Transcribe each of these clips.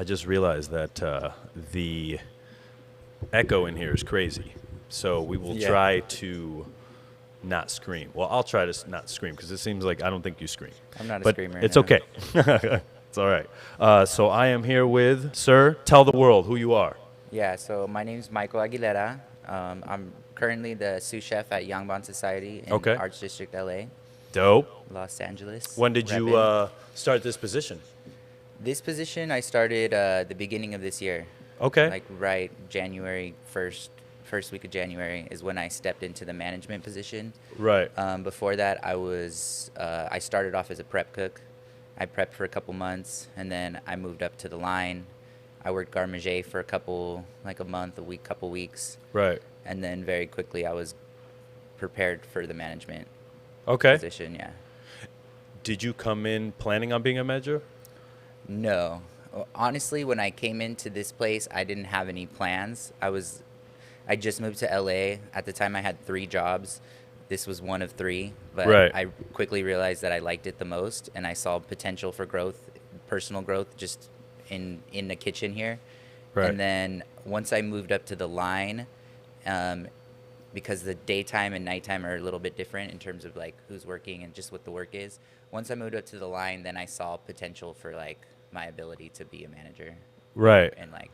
I just realized that the echo in here is crazy. So we will try to not scream. Well, I'll try to not scream because it seems like I don't think you scream. I'm not a but screamer. It's no. okay. It's all right. So I am here with, sir, tell the world who you are. Yeah, so my name is Michael Aguilera. I'm currently the sous chef at Yangban Society in Okay. Arts District, LA, Dope. Los Angeles. When did you repping. start this position? This position I started the beginning of this year. Okay. Like right January 1st, first week of January is when I stepped into the management position. Right. Before that, I started off as a prep cook. I prepped for a couple months, and then I moved up to the line. I worked garde manger for a month, a week, couple weeks. Right. And then very quickly I was prepared for the management Okay. position, yeah. Did you come in planning on being a manager? No. Honestly, when I came into this place, I didn't have any plans. I just moved to LA. At the time I had 3 jobs. This was one of 3, but Right. I quickly realized that I liked it the most, and I saw potential for growth, personal growth, just in the kitchen here. Right. And then once I moved up to the line, because the daytime and nighttime are a little bit different in terms of like who's working and just what the work is. Once I moved up to the line, then I saw potential for like my ability to be a manager. Right. And like,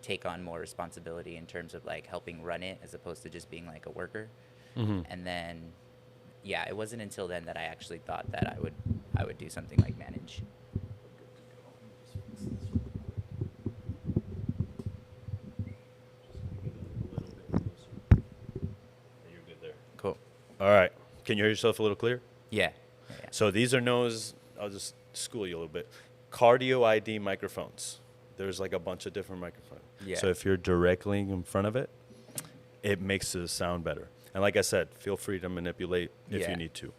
take on more responsibility in terms of like helping run it as opposed to just being like a worker. Mm-hmm. And then, yeah, it wasn't until then that I actually thought that I would do something like manage. You're good there. Cool. All right. Can you hear yourself a little clear? Yeah. So these are I'll just school you a little bit. Cardio ID microphones. There's like a bunch of different microphones. Yeah. So if you're directly in front of it, it makes the sound better. And like I said, feel free to manipulate if Yeah. you need to.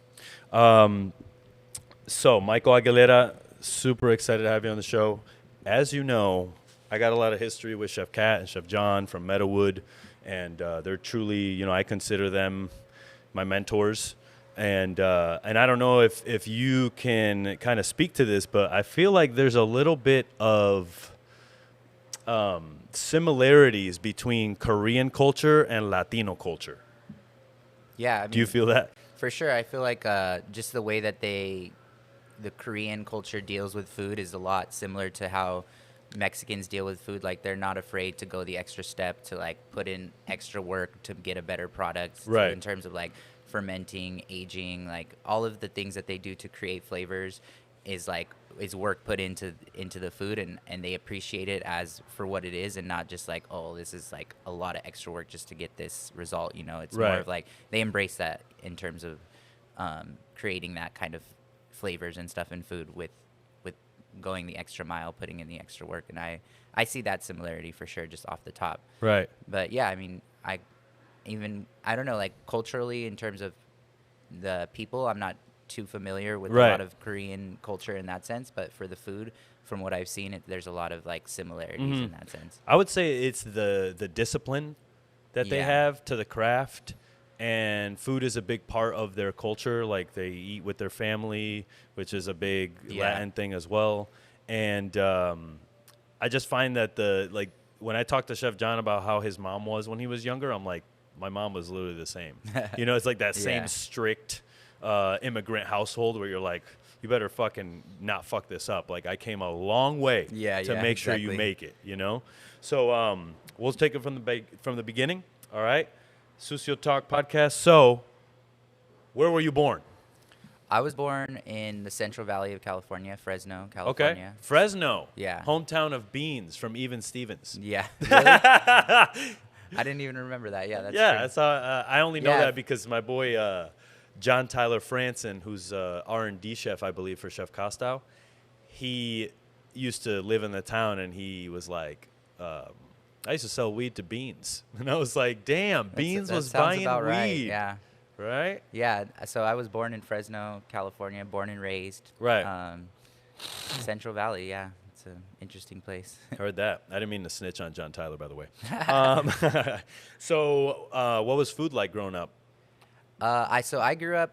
So Michael Aguilera, super excited to have you on the show. As you know, I got a lot of history with Chef Kat and Chef John from Meadowood, and they're truly, I consider them my mentors. And I don't know if you can kind of speak to this, but I feel like there's a little bit of similarities between Korean culture and Latino culture. Yeah. Do you feel that? For sure. I feel like just the way that the Korean culture deals with food is a lot similar to how Mexicans deal with food. Like they're not afraid to go the extra step to like put in extra work to get a better product. Right. In terms of like fermenting, aging, like all of the things that they do to create flavors is work put into the food, and they appreciate it as for what it is and not just like, oh, this is like a lot of extra work just to get this result. It's Right. more of like they embrace that in terms of creating that kind of flavors and stuff in food with going the extra mile, putting in the extra work. And I see that similarity for sure just off the top. Right. But yeah, I mean, I don't know, like culturally in terms of the people, I'm not too familiar with Right. a lot of Korean culture in that sense, but for the food, from what I've seen, there's a lot of like similarities in that sense. I would say it's the discipline that they Yeah. have to the craft, and food is a big part of their culture. Like they eat with their family, which is a big Yeah. Latin thing as well. And I just find that when I talk to Chef John about how his mom was when he was younger, I'm like, my mom was literally the same. It's like that same Yeah. strict immigrant household where you're like, you better fucking not fuck this up. Like I came a long way to make sure you exactly. make it, So we'll take it from the beginning. All right. Sucio Talk podcast. So where were you born? I was born in the Central Valley of California, Fresno, Okay. California. Fresno. Yeah. Hometown of Beans from Even Stevens. Yeah. Really? I didn't even remember that. Yeah, that's Yeah, true. that's how I only know Yeah. that because my boy John Tyler Franson, who's R&D chef, I believe, for Chef Costow, he used to live in the town, and he was like, I used to sell weed to Beans. And I was like, damn, Beans that was sounds buying about weed. right. Yeah. Right? Yeah, so I was born in Fresno, California, born and raised. Right. Central Valley, yeah. It's an interesting place. Heard that. I didn't mean to snitch on John Tyler, by the way. So what was food like growing up? I grew up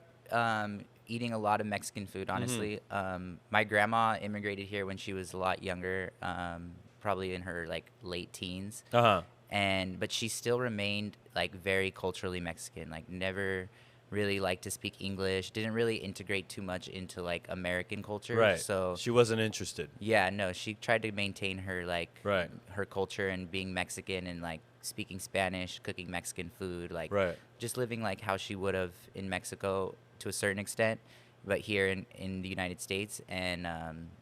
eating a lot of Mexican food, honestly. My grandma immigrated here when she was a lot younger, probably in her like late teens. Uh-huh. But she still remained like very culturally Mexican, like never really liked to speak English, didn't really integrate too much into like American culture. Right. So She wasn't interested. yeah, no, she tried to maintain her like Right. her culture and being Mexican and like speaking Spanish, cooking Mexican food, like Right. just living like how she would have in Mexico to a certain extent, but here in the United States. And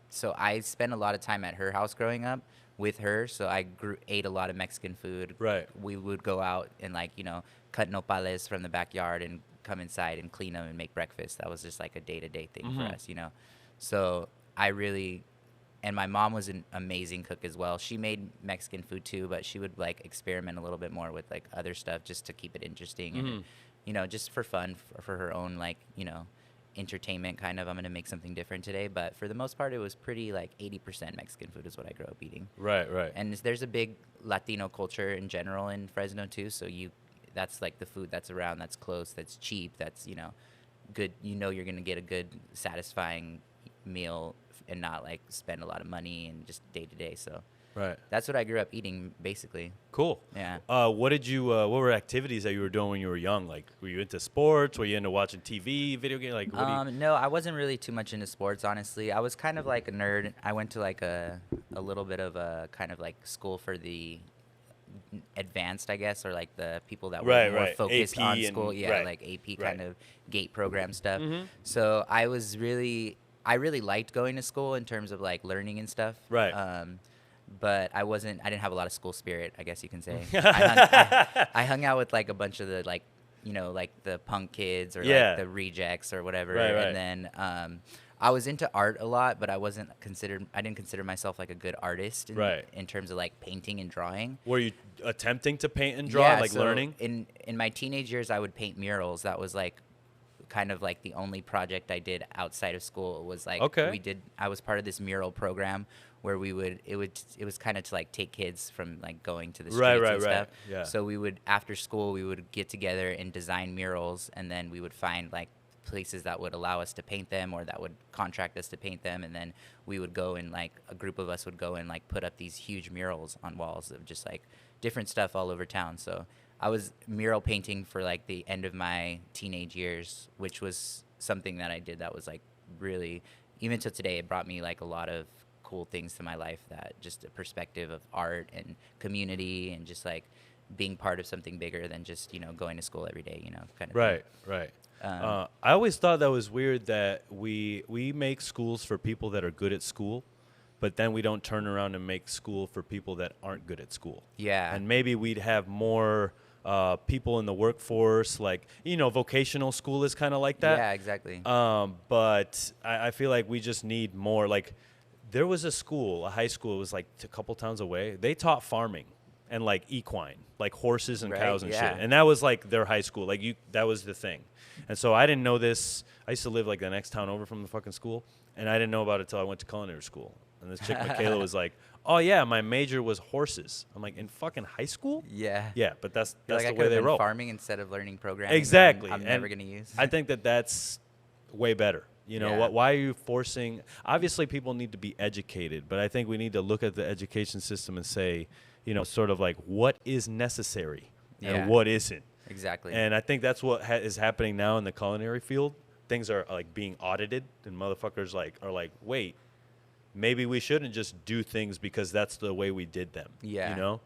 so I spent a lot of time at her house growing up with her. So I ate a lot of Mexican food. Right. We would go out and like, cut nopales from the backyard and come inside and clean them and make breakfast. That was just like a day-to-day thing for us, So I really, and my mom was an amazing cook as well. She made Mexican food too, but she would like experiment a little bit more with like other stuff just to keep it interesting and, just for fun, for her own like, entertainment kind of. I'm going to make something different today. But for the most part, it was pretty like 80% Mexican food is what I grew up eating. Right, right. And there's a big Latino culture in general in Fresno too. So that's like the food that's around, that's close, that's cheap, that's, good. You're going to get a good, satisfying meal and not like spend a lot of money and just day to day. So right. that's what I grew up eating, basically. Cool. Yeah. What were activities that you were doing when you were young? Like, were you into sports? Were you into watching TV, video games? Like, no, I wasn't really too much into sports, honestly. I was kind of like a nerd. I went to like a little bit of a kind of like school for the advanced, I guess, or like the people that were more focused AP on school. Yeah, like AP kind of GATE program stuff. So I really liked going to school in terms of like learning and stuff. Right. But I didn't have a lot of school spirit, I guess you can say. I hung out with like a bunch of the like, like the punk kids or like the rejects or whatever. Right. And then I was into art a lot, but I didn't consider myself like a good artist in terms of like painting and drawing. Were you attempting to paint and draw, so learning? In my teenage years, I would paint murals. That was like kind of like the only project I did outside of school. It was like I was part of this mural program where it was kind of to like take kids from like going to the streets and stuff. Yeah. So we would, after school, we would get together and design murals, and then we would find like places that would allow us to paint them or that would contract us to paint them, and then we would go and like a group of us would go and like put up these huge murals on walls of just like different stuff all over town. So I was mural painting for like the end of my teenage years, which was something that I did that was like really, even to today, it brought me like a lot of cool things to my life, that just a perspective of art and community and just like being part of something bigger than just, going to school every day, kind of Right, thing. right. I always thought that was weird that we make schools for people that are good at school, but then we don't turn around and make school for people that aren't good at school. Yeah. And maybe we'd have more people in the workforce, like, vocational school is kind of like that. Yeah, exactly. But I feel like we just need more. Like, there was a high school, it was like a couple towns away. They taught farming and like equine, like horses and cows and shit. And that was like their high school. Like that was the thing. And so I didn't know this. I used to live like the next town over from the fucking school, and I didn't know about it till I went to culinary school. And this chick, Michaela, was like, "Oh yeah, my major was horses." I'm like, "In fucking high school?" Yeah. Yeah, but that's like the I way they roll. Farming instead of learning programming. Exactly. I'm never gonna use. I think that's way better. Why are you forcing? Obviously, people need to be educated, but I think we need to look at the education system and say, sort of like what is necessary and what isn't. Exactly. And I think that's what is happening now in the culinary field. Things are like being audited, and motherfuckers are like, wait, maybe we shouldn't just do things because that's the way we did them. Yeah.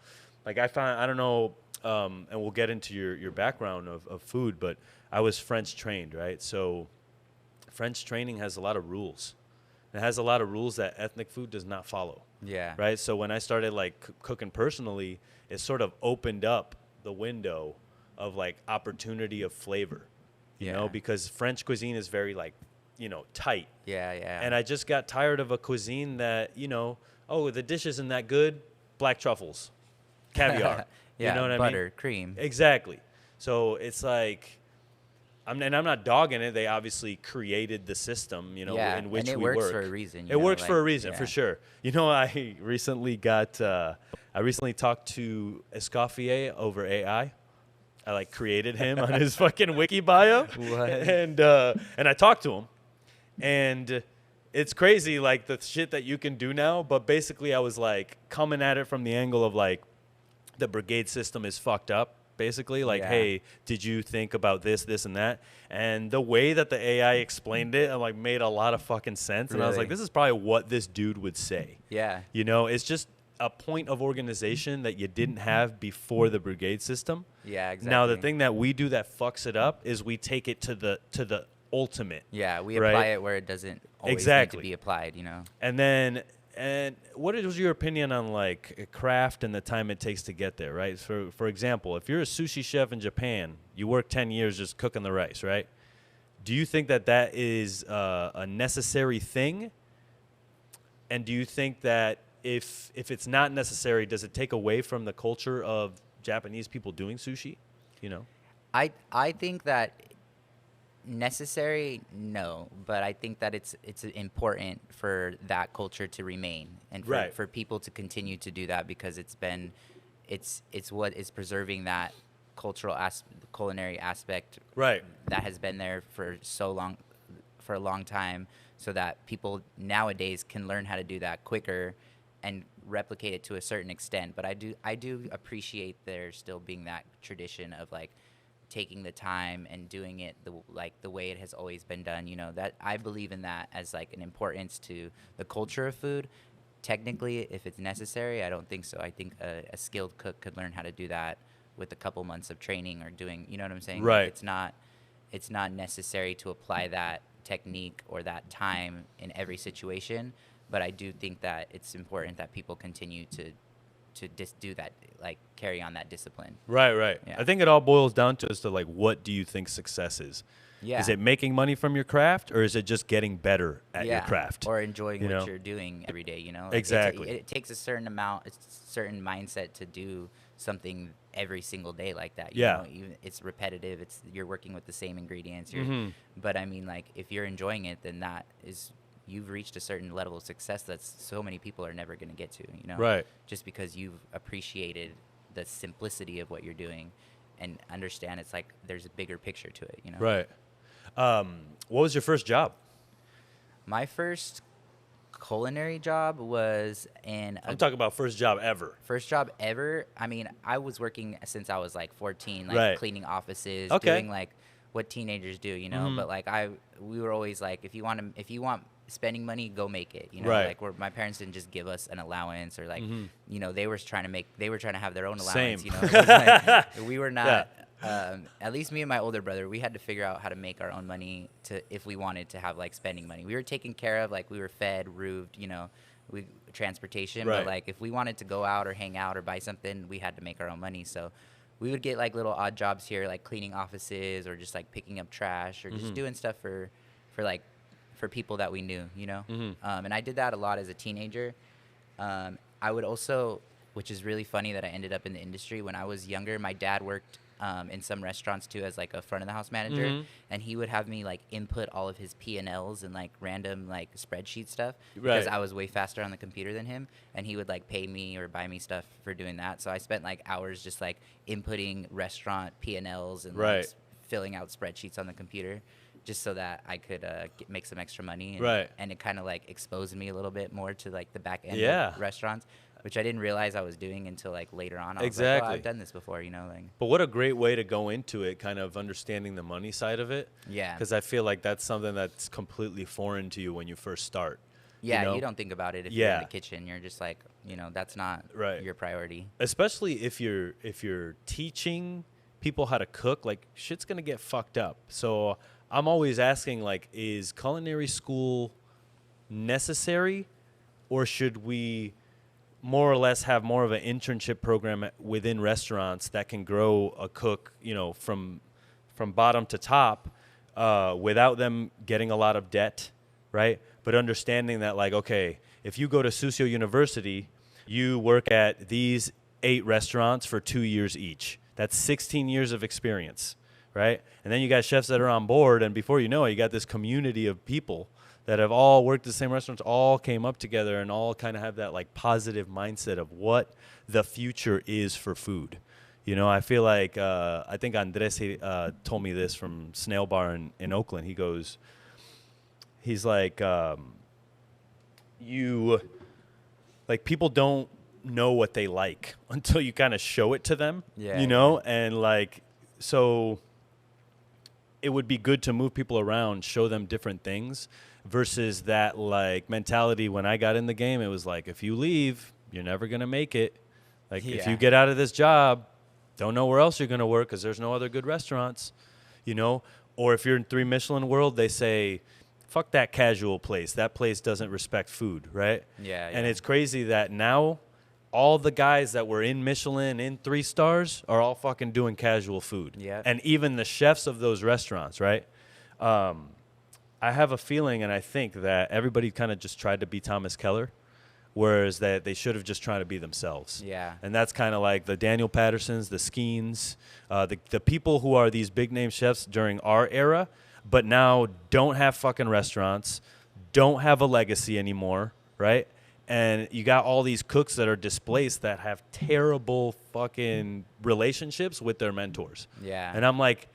Like I don't know, and we'll get into your background of food, but I was French trained, right? So French training has a lot of rules. It has a lot of rules that ethnic food does not follow. Yeah. Right. So when I started like cooking personally, it sort of opened up the window of like opportunity of flavor, because French cuisine is very like, tight. Yeah. And I just got tired of a cuisine that, the dish isn't that good. Black truffles, caviar. Yeah. You know what I mean? Butter, cream. Exactly. So it's like, I'm not dogging it. They obviously created the system, in which and it we works work. for a reason. It works for a reason, for sure. I recently talked to Escoffier over AI. I like created him on his fucking wiki bio. What? And I talked to him, and it's crazy like the shit that you can do now. But basically, I was like coming at it from the angle of like the brigade system is fucked up. Basically, like, Yeah. hey, did you think about this, this, and that? And the way that the AI explained it, like, made a lot of fucking sense. And I was like, Really? this is probably what this dude would say. Yeah. You know, it's just a point of organization that you didn't have before the brigade system. Yeah, exactly. Now, the thing that we do that fucks it up is we take it to the ultimate. Yeah, we right? apply it where it doesn't always Exactly. need to be applied, you know? And what was your opinion on like craft and the time it takes to get there, right? For example, if you're a sushi chef in Japan, you work 10 years just cooking the rice, right? Do you think that that is a necessary thing? And do you think that if it's not necessary, does it take away from the culture of Japanese people doing sushi? You know? I think that necessary, no, but I think that it's important for that culture to remain and for, Right. for people to continue to do that, because it's what is preserving that culinary aspect Right. that has been there for so long, for a long time, so that people nowadays can learn how to do that quicker and replicate it to a certain extent. But I do appreciate there still being that tradition of like taking the time and doing it the way it has always been done. You know, that I believe in that as like an importance to the culture of food. Technically, if it's necessary, I don't think so. I think a skilled cook could learn how to do that with a couple months of training or doing, you know what I'm saying? Right. Like it's not necessary to apply that technique or that time in every situation, but I do think that it's important that people continue to do that, like carry on that discipline. Right. Yeah. I think it all boils down to as to like, what do you think success is? Yeah. Is it making money from your craft, or is it just getting better at your craft? Or enjoying you what know? you're doing every day, you know? Like, Exactly. it takes a certain mindset to do something every single day like that. You Yeah. know? Even, it's repetitive. You're working with the same ingredients. Mhm. But I mean, like, if you're enjoying it, then you've reached a certain level of success that so many people are never going to get to, you know? Right. Just because you've appreciated the simplicity of what you're doing and understand it's like there's a bigger picture to it, you know? Right. What was your first job? My first culinary job was in I'm talking about first job ever. first job ever. I mean, I was working since I was like 14, like Right. cleaning offices, Okay. doing like what teenagers do, you know. Mhm. But like we were always like, if you want spending money, go make it, you know. Right. Like my parents didn't just give us an allowance or like, Mhm. you know, they were trying to have their own Same. allowance, you know. It was like, we were not. At least me and my older brother, we had to figure out how to make our own money if we wanted to have like spending money. We were taken care of, like we were fed, roofed, you know, transportation. Right. But like if we wanted to go out or hang out or buy something, we had to make our own money. So we would get like little odd jobs here, like cleaning offices or just like picking up trash or just doing stuff for people that we knew, you know. And I did that a lot as a teenager. I would also, which is really funny that I ended up in the industry. When I was younger, my dad worked in some restaurants too as like a front of the house manager, and he would have me like input all of his P&Ls and like random like spreadsheet stuff because Right. I was way faster on the computer than him, and he would like pay me or buy me stuff for doing that. So I spent like hours just like inputting restaurant P&Ls and Right. like filling out spreadsheets on the computer just so that I could make some extra money. And, Right. And it kind of like exposed me a little bit more to like the back end Yeah. of restaurants, which I didn't realize I was doing until like later on. I was Exactly. like, oh, I've done this before, you know, like. But what a great way to go into it, kind of understanding the money side of it. Yeah. Because I feel like that's something that's completely foreign to you when you first start. Yeah, know? you don't think about it if you're Yeah. in the kitchen. You're just like, you know, that's not Right. your priority. Especially if you're teaching people how to cook, like shit's gonna get fucked up. So I'm always asking, like, is culinary school necessary, or should we more or less have more of an internship program within restaurants that can grow a cook, you know, from bottom to top, without them getting a lot of debt, right? But understanding that, like, okay, if you go to Susio University, you work at these 8 restaurants for 2 years each. That's 16 years of experience, right? And then you got chefs that are on board, and before you know it, you got this community of people that have all worked at the same restaurants, all came up together, and all kind of have that like positive mindset of what the future is for food. You know, I feel like I think Andres told me this from Snail Bar in Oakland. He's like, you like people don't know what they like until you kind of show it to them. Yeah, you know, and like so. It would be good to move people around, show them different things versus that like mentality when I got in the game. It was like, if you leave, you're never going to make it. Like if you get out of this job, don't know where else you're going to work because there's no other good restaurants, you know? Or if you're in 3 Michelin world, they say, fuck that casual place. That place doesn't respect food, right? Yeah. And it's crazy that now all the guys that were in Michelin in 3 stars are all fucking doing casual food. Yeah. And even the chefs of those restaurants, right? I have a feeling and I think that everybody kind of just tried to be Thomas Keller, whereas that they should have just tried to be themselves. Yeah. And that's kind of like the Daniel Pattersons, the Skeens, the people who are these big name chefs during our era, but now don't have fucking restaurants, don't have a legacy anymore, right? And you got all these cooks that are displaced that have terrible fucking relationships with their mentors. Yeah. And I'm like,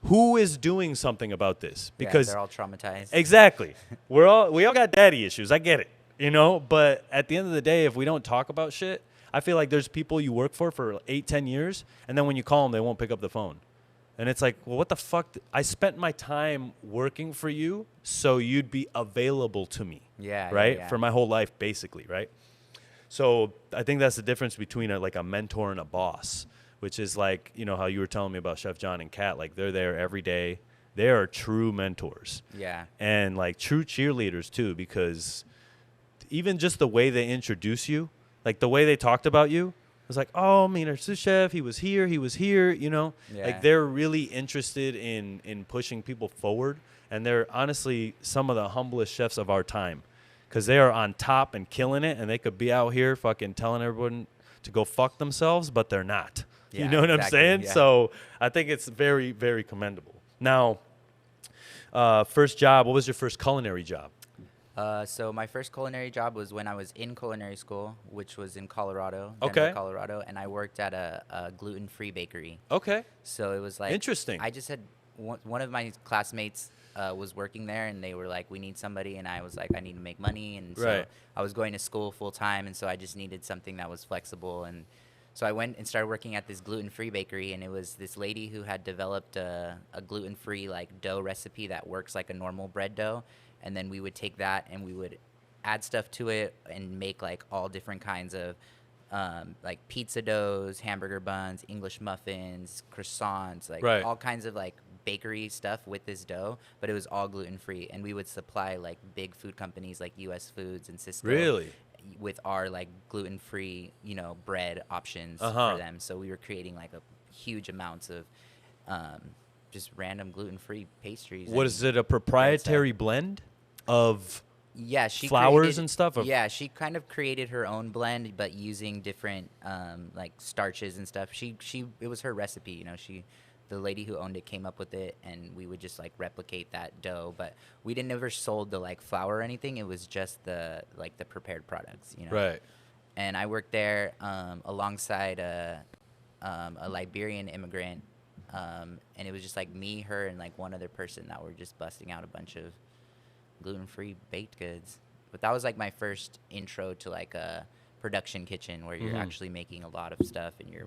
who is doing something about this? Because they're all traumatized. Exactly. we all got daddy issues. I get it, you know? But at the end of the day, if we don't talk about shit, I feel like there's people you work for 8-10 years, and then when you call them, they won't pick up the phone. And it's like, well, what the fuck? I spent my time working for you so you'd be available to me. Yeah. Right? Yeah. For my whole life, basically, right? So I think that's the difference between a mentor and a boss, which is like, you know, how you were telling me about Chef John and Kat. Like, they're there every day. They are true mentors. Yeah. And, like, true cheerleaders, too, because even just the way they introduce you, like, the way they talked about you, it was like, oh, our sous chef, he was here, you know? Yeah. Like, they're really interested in pushing people forward, and they're honestly some of the humblest chefs of our time because they are on top and killing it, and they could be out here fucking telling everyone to go fuck themselves, but they're not. Yeah, you know what exactly, I'm saying? yeah. So I think it's very, very commendable. Now, first job, what was your first culinary job? So my first culinary job was when I was in culinary school, which was in Colorado, Okay. Denver, Colorado, and I worked at a gluten-free bakery. Okay. So it was like Interesting. I just had one of my classmates was working there, and they were like, "We need somebody," and I was like, "I need to make money," and so Right. I was going to school full time, and so I just needed something that was flexible, and so I went and started working at this gluten-free bakery, and it was this lady who had developed a gluten-free like dough recipe that works like a normal bread dough. And then we would take that and we would add stuff to it and make like all different kinds of like pizza doughs, hamburger buns, English muffins, croissants, like Right. all kinds of like bakery stuff with this dough, but it was all gluten free. And we would supply like big food companies like US Foods and Cisco Really? with our like gluten free, you know, bread options Uh-huh. for them. So we were creating like a huge amounts of just random gluten free pastries. What is it, a proprietary blend of Yeah, she flours created- and stuff? Yeah, she kind of created her own blend, but using different like starches and stuff. It was her recipe, you know. The lady who owned it came up with it, and we would just like replicate that dough. But we didn't ever sold the like flour or anything. It was just the prepared products, you know. Right. And I worked there alongside a Liberian immigrant, and it was just like me, her, and like one other person that were just busting out a bunch of gluten-free baked goods. But that was like my first intro to like a production kitchen where you're actually making a lot of stuff and you're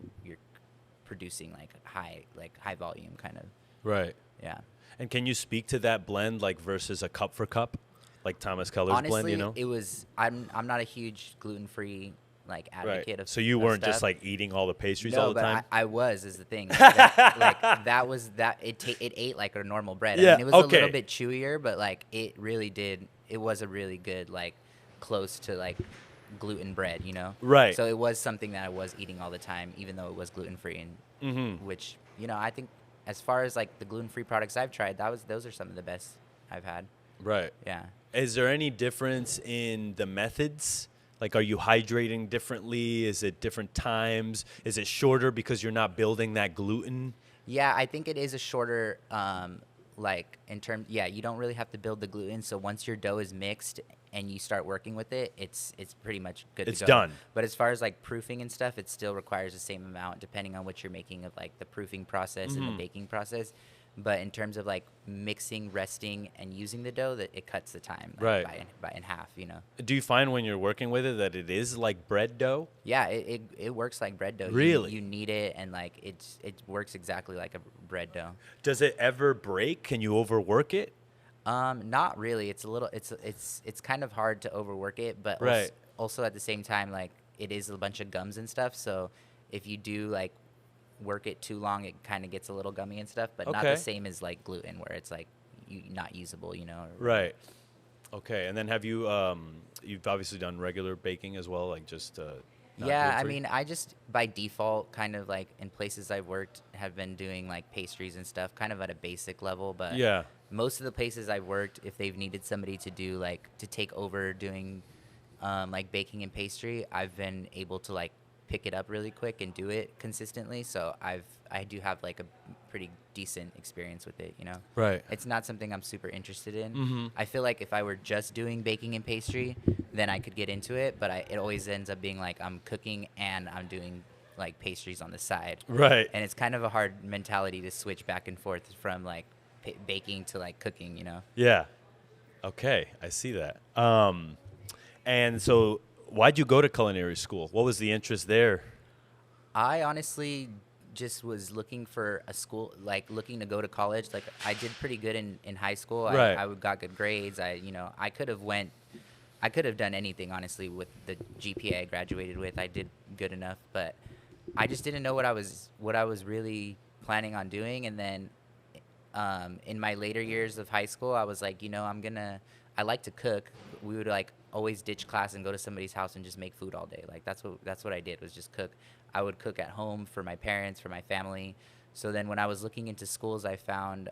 producing like high volume kind of. Right. Yeah. And can you speak to that blend like versus a cup for cup, like Thomas Keller's Honestly, blend? You know. it was. I'm not a huge gluten-free like advocate Right. of. So you of weren't stuff. just like eating all the pastries No, all the but time. I was is the thing. It ate like a normal bread. Yeah, I mean, it was okay. a little bit chewier, but like it really did. It was a really good like close to like gluten bread, you know. Right. So it was something that I was eating all the time, even though it was gluten free, and which you know I think as far as like the gluten free products I've tried, those are some of the best I've had. Right. Yeah. Is there any difference in the methods? Like, are you hydrating differently? Is it different times? Is it shorter because you're not building that gluten? Yeah, I think it is a shorter, like in terms. Yeah, you don't really have to build the gluten. So once your dough is mixed and you start working with it, it's pretty much good It's to go. done. But as far as like proofing and stuff, it still requires the same amount depending on what you're making of like the proofing process and the baking process. But in terms of like mixing, resting, and using the dough, that it cuts the time like, Right. by in half, you know. Do you find when you're working with it that it is like bread dough? Yeah, it works like bread dough. Really? You knead it, and like it works exactly like a bread dough. Does it ever break? Can you overwork it? Not really. It's a little. It's kind of hard to overwork it, but Right. also at the same time, like it is a bunch of gums and stuff. So if you do like work it too long, it kind of gets a little gummy and stuff. But not Okay. the same as like gluten, where it's like not usable, you know. Right. Okay. And then have you you've obviously done regular baking as well, like just not Yeah, I gluten-free? mean, I just by default kind of like in places I've worked have been doing like pastries and stuff, kind of at a basic level. But Yeah. most of the places I've worked, if they've needed somebody to do like to take over doing like baking and pastry, I've been able to like pick it up really quick and do it consistently. So I do have like a pretty decent experience with it, you know. Right. It's not something I'm super interested in. Mhm. I feel like if I were just doing baking and pastry, then I could get into it. But it always ends up being like I'm cooking and I'm doing like pastries on the side. Right. And it's kind of a hard mentality to switch back and forth from like baking to like cooking, you know. Yeah. Okay, I see that. And so why'd you go to culinary school? What was the interest there? I honestly just was looking for a school, like looking to go to college. Like I did pretty good in high school. Right. I got good grades. I could have done anything honestly with the GPA I graduated with. I did good enough, but I just didn't know what I was really planning on doing. And then in my later years of high school, I was like, I like to cook. We would like always ditch class and go to somebody's house and just make food all day. Like that's what I did, was just cook. I would cook at home for my parents, for my family. So then when I was looking into schools, I found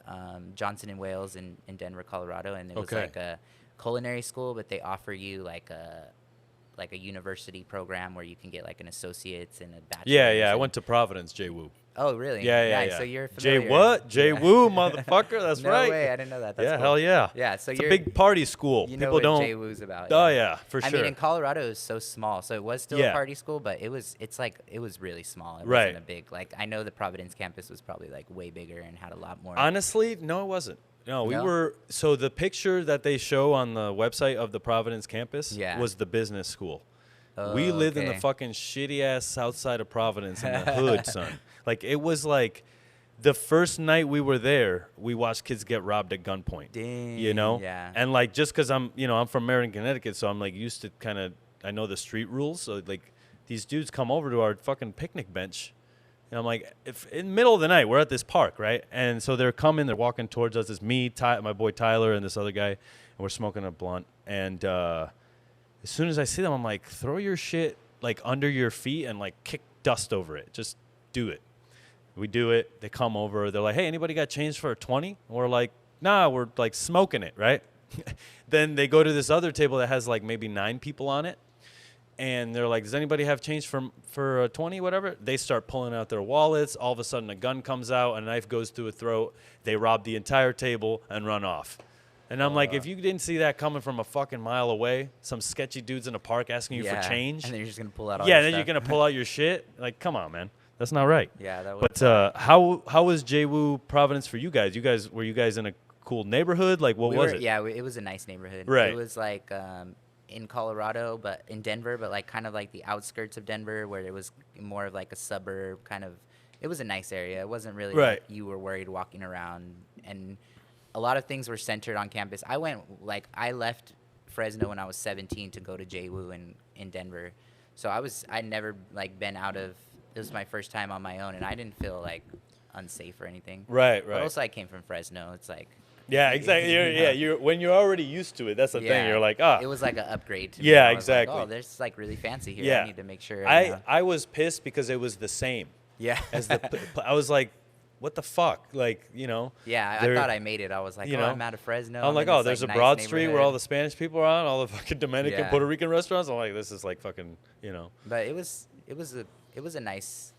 Johnson and Wales in Denver, Colorado, and it was Okay. like a culinary school, but they offer you like a university program where you can get like an associate's and a bachelor's. Yeah. I and- went to Providence, J Woo. Oh, really? Yeah. Nice. Yeah. So you're J familiar. what? J Yeah. Woo, motherfucker. That's No right. way, I didn't know that. That's yeah, cool. hell yeah. Yeah, so it's a you're big party school. You know People what don't. J-Woo's about. Oh yeah, for I sure. mean, in Colorado, it was so small, so it was still Yeah. a party school, but it was really small. It Right. wasn't a big, like, I know the Providence campus was probably like way bigger and had a lot more. Honestly, no, it wasn't. No, we No? were. So the picture that they show on the website of the Providence campus Yeah. was the business school. Oh, We lived in the okay. fucking shitty ass south side of Providence in the hood, son. Like it was like the first night we were there, we watched kids get robbed at gunpoint. You know? Dang, yeah. And like just because I'm from Meriden, Connecticut, so I'm like used to kind of I know the street rules. So like these dudes come over to our fucking picnic bench. And I'm like, if in the middle of the night, we're at this park, right? And so they're coming, they're walking towards us. It's me, my boy Tyler, and this other guy, and we're smoking a blunt. And as soon as I see them, I'm like, throw your shit like under your feet and like kick dust over it. Just do it. We do it. They come over. They're like, hey, anybody got change for a 20? And we're like, nah, we're like smoking it, right? Then they go to this other table that has like maybe 9 people on it. And they're like, does anybody have change for a 20, whatever? They start pulling out their wallets. All of a sudden, a gun comes out, a knife goes through a throat. They rob the entire table and run off. And I'm like, if you didn't see that coming from a fucking mile away, some sketchy dudes in a park asking you Yeah, for change. and then you're just gonna pull out all Yeah, your then you're stuff. going to pull out your shit. Like, come on, man. That's not right. Yeah, that was. But how was J-Woo Providence for you guys? Were you guys in a cool neighborhood? Like, what was it? Yeah, it was a nice neighborhood. Right. It was like in Colorado, but in Denver, but like kind of like the outskirts of Denver, where it was more of like a suburb kind of. It was a nice area. It wasn't really Right. like you were worried walking around, and a lot of things were centered on campus. I left Fresno when I was 17 to go to J-Woo in Denver, so I'd never like been out of. It was my first time on my own, and I didn't feel like unsafe or anything. Right. But also, I came from Fresno. It's like. Yeah, exactly. You're when you're already used to it. That's the thing. You're like, It was like an upgrade to me. Yeah, I was like, exactly. oh, there's like really fancy here. Yeah. I need to make sure. I was pissed because it was the same Yeah. as I was like, what the fuck? Like, Yeah, I thought I made it. I was like, I'm out of Fresno. I'm like, in oh, this, there's a nice Broad Street where all the neighborhood. Spanish people are on, all the fucking Dominican, Yeah. Puerto Rican restaurants. I'm like, this is like fucking, But it was a nice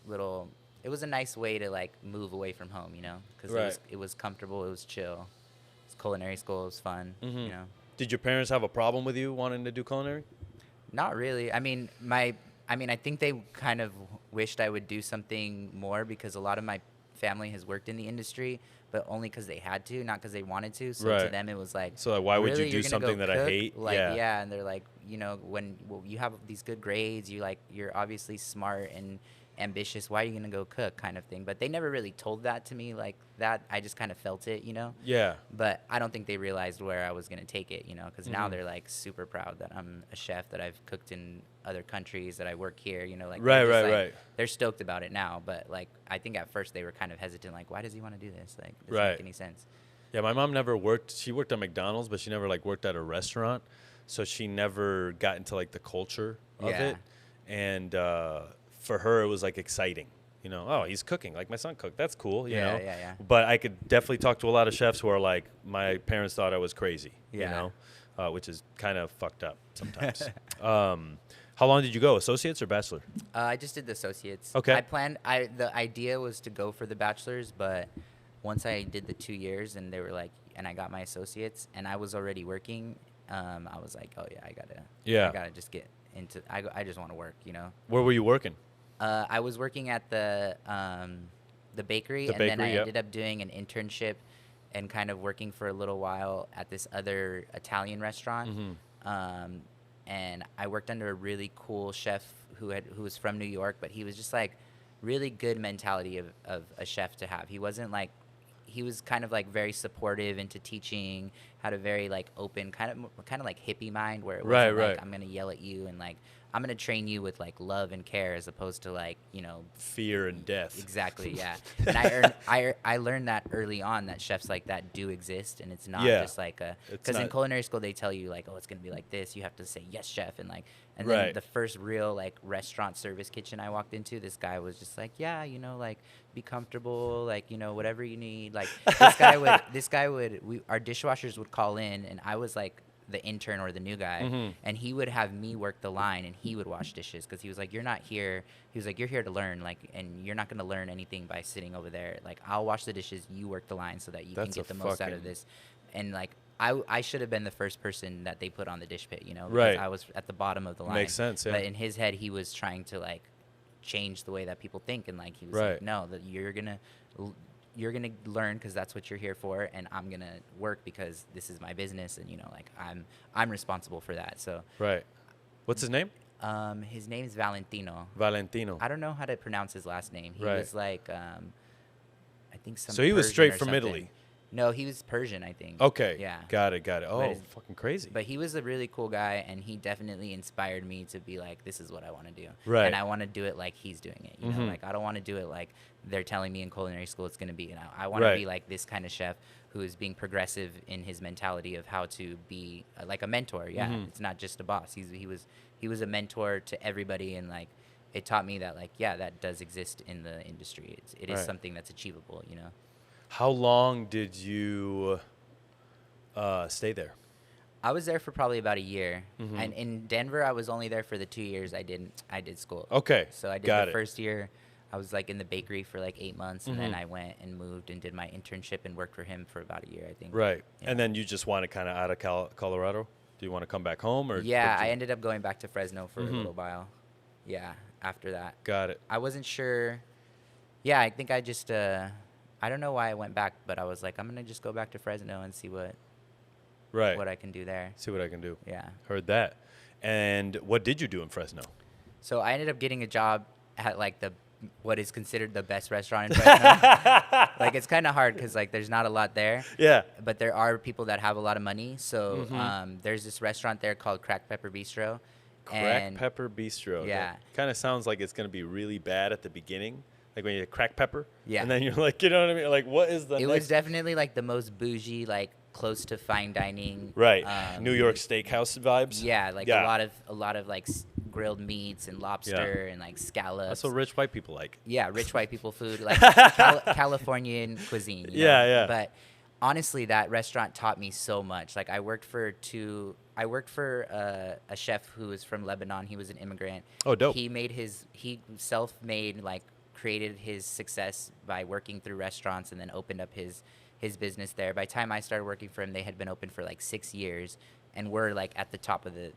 way to like move away from home, because Right. it was comfortable, it was chill. It's culinary school, it was fun, Mhm. Did your parents have a problem with you wanting to do culinary? Not really. I think they kind of wished I would do something more because a lot of my family has worked in the industry, but only because they had to, not because they wanted to. So to Right. them, it was like, So like, why would you really, do you're gonna something go that I cook? hate? Like, Yeah. yeah, and they're like, when you have these good grades, you're obviously smart and ambitious. Why are you gonna go cook, kind of thing? But they never really told that to me like that. I just kind of felt it, Yeah. But I don't think they realized where I was going to take it, because now Mhm. they're like super proud that I'm a chef, that I've cooked in other countries, that I work here, like Right, they're just, right, like, right. they're stoked about it now. But like, I think at first they were kind of hesitant, like, why does he want to do this? Like, it doesn't Right. make any sense. Yeah, my mom never worked. She worked at McDonald's, but she never like worked at a restaurant, so she never got into like the culture of Yeah. it. And for her, it was like exciting. Oh, he's cooking. Like my son cooked. That's cool. Yeah, yeah, yeah. But I could definitely talk to a lot of chefs who are like, my parents thought I was crazy. Yeah. Which is kind of fucked up sometimes. How long did you go? Associates or bachelor? I just did the associates. Okay. The idea was to go for the bachelor's, but once I did the 2 years and they were like, and I got my associates and I was already working, I was like, oh yeah, I gotta just get into, I just want to work, Where were you working? I was working at the bakery, The and then bakery, I yep. ended up doing an internship and kind of working for a little while at this other Italian restaurant. Mm-hmm. And I worked under a really cool chef who was from New York, but he was just like really good mentality of a chef to have. He wasn't like, he was kind of like very supportive into teaching, had a very like open kind of like hippie mind, where it wasn't Right, like, right. I'm gonna yell at you and like I'm gonna train you with like love and care, as opposed to like, Fear and death. exactly, yeah. And I learned that early on, that chefs like that do exist, and it's not Yeah. just like It's because in not- culinary school they tell you like, oh, it's gonna be like this. You have to say yes, chef, and like, and Right. then the first real like restaurant service kitchen I walked into, this guy was just like, yeah, like be comfortable, like whatever you need. Like this guy would our dishwashers would call in, and I was like the intern or the new guy, Mhm. and he would have me work the line and he would wash dishes, because he was like, you're not here, he was like, you're here to learn, like, and you're not going to learn anything by sitting over there. Like, I'll wash the dishes, you work the line, so that you That's can a get the most out of fucking- this. And like, I should have been the first person that they put on the dish pit, because Right. I was at the bottom of the line. Makes sense, yeah. But in his head, he was trying to like change the way that people think, and like he was Right. like, no, that you're gonna learn, because that's what you're here for, and I'm gonna work because this is my business, and like I'm responsible for that. So Right. What's his name? his name is Valentino. Valentino. I don't know how to pronounce his last name. He Right. was like I think some. So he was Persian straight or from something. Italy. No, he was Persian, I think. Okay. Yeah. Got it. Oh, his- fucking crazy. But he was a really cool guy, and he definitely inspired me to be like, this is what I want to do. Right. And I want to do it like he's doing it. You know, Mhm. like I don't want to do it like they're telling me in culinary school it's going to be. I want Right. to be like this kind of chef who is being progressive in his mentality of how to be like a mentor. Yeah. Mhm. It's not just a boss. He was a mentor to everybody, and like it taught me that like, yeah, that does exist in the industry. It is Right. something that's achievable, How long did you stay there? I was there for probably about a year, Mhm. and in Denver, I was only there for the 2 years I did school. Okay. So I did Got the it. first year. I was like in the bakery for like 8 months, and then Mhm. I went and moved and did my internship and worked for him for about a year, I think. Right. Yeah. And then you just want to kind of out of Colorado? Do you want to come back home or? Yeah, what did I you- ended up going back to Fresno for Mhm. a little while. Yeah, after that. Got it. I wasn't sure. Yeah, I think I just, I don't know why I went back, but I was like, I'm going to just go back to Fresno and see what Right. I can do there. See what I can do. Yeah. Heard that. And what did you do in Fresno? So I ended up getting a job at like what is considered the best restaurant in Fresno. Like, it's kind of hard because like there's not a lot there, Yeah. but there are people that have a lot of money. So Mhm. there's this restaurant there called Crack Pepper Bistro. Crack and Pepper Bistro. Yeah. Kind of sounds like it's going to be really bad at the beginning. Like when you crack pepper. Yeah. And then you're like, you know what I mean? Like, what is the It next? was definitely like the most bougie, like close to fine dining. Right. New York steakhouse vibes. Yeah, like Yeah. a lot of like grilled meats and lobster and like scallops. That's what rich white people like. Yeah, rich white people food, like Californian cuisine. You Yeah, know? yeah. But honestly, that restaurant taught me so much. Like I worked for a chef who was from Lebanon. He was an immigrant. Oh, dope. He self-made, like created his success by working through restaurants, and then opened up his business there. By the time I started working for him, they had been open for like 6 years. and we're like at the top of the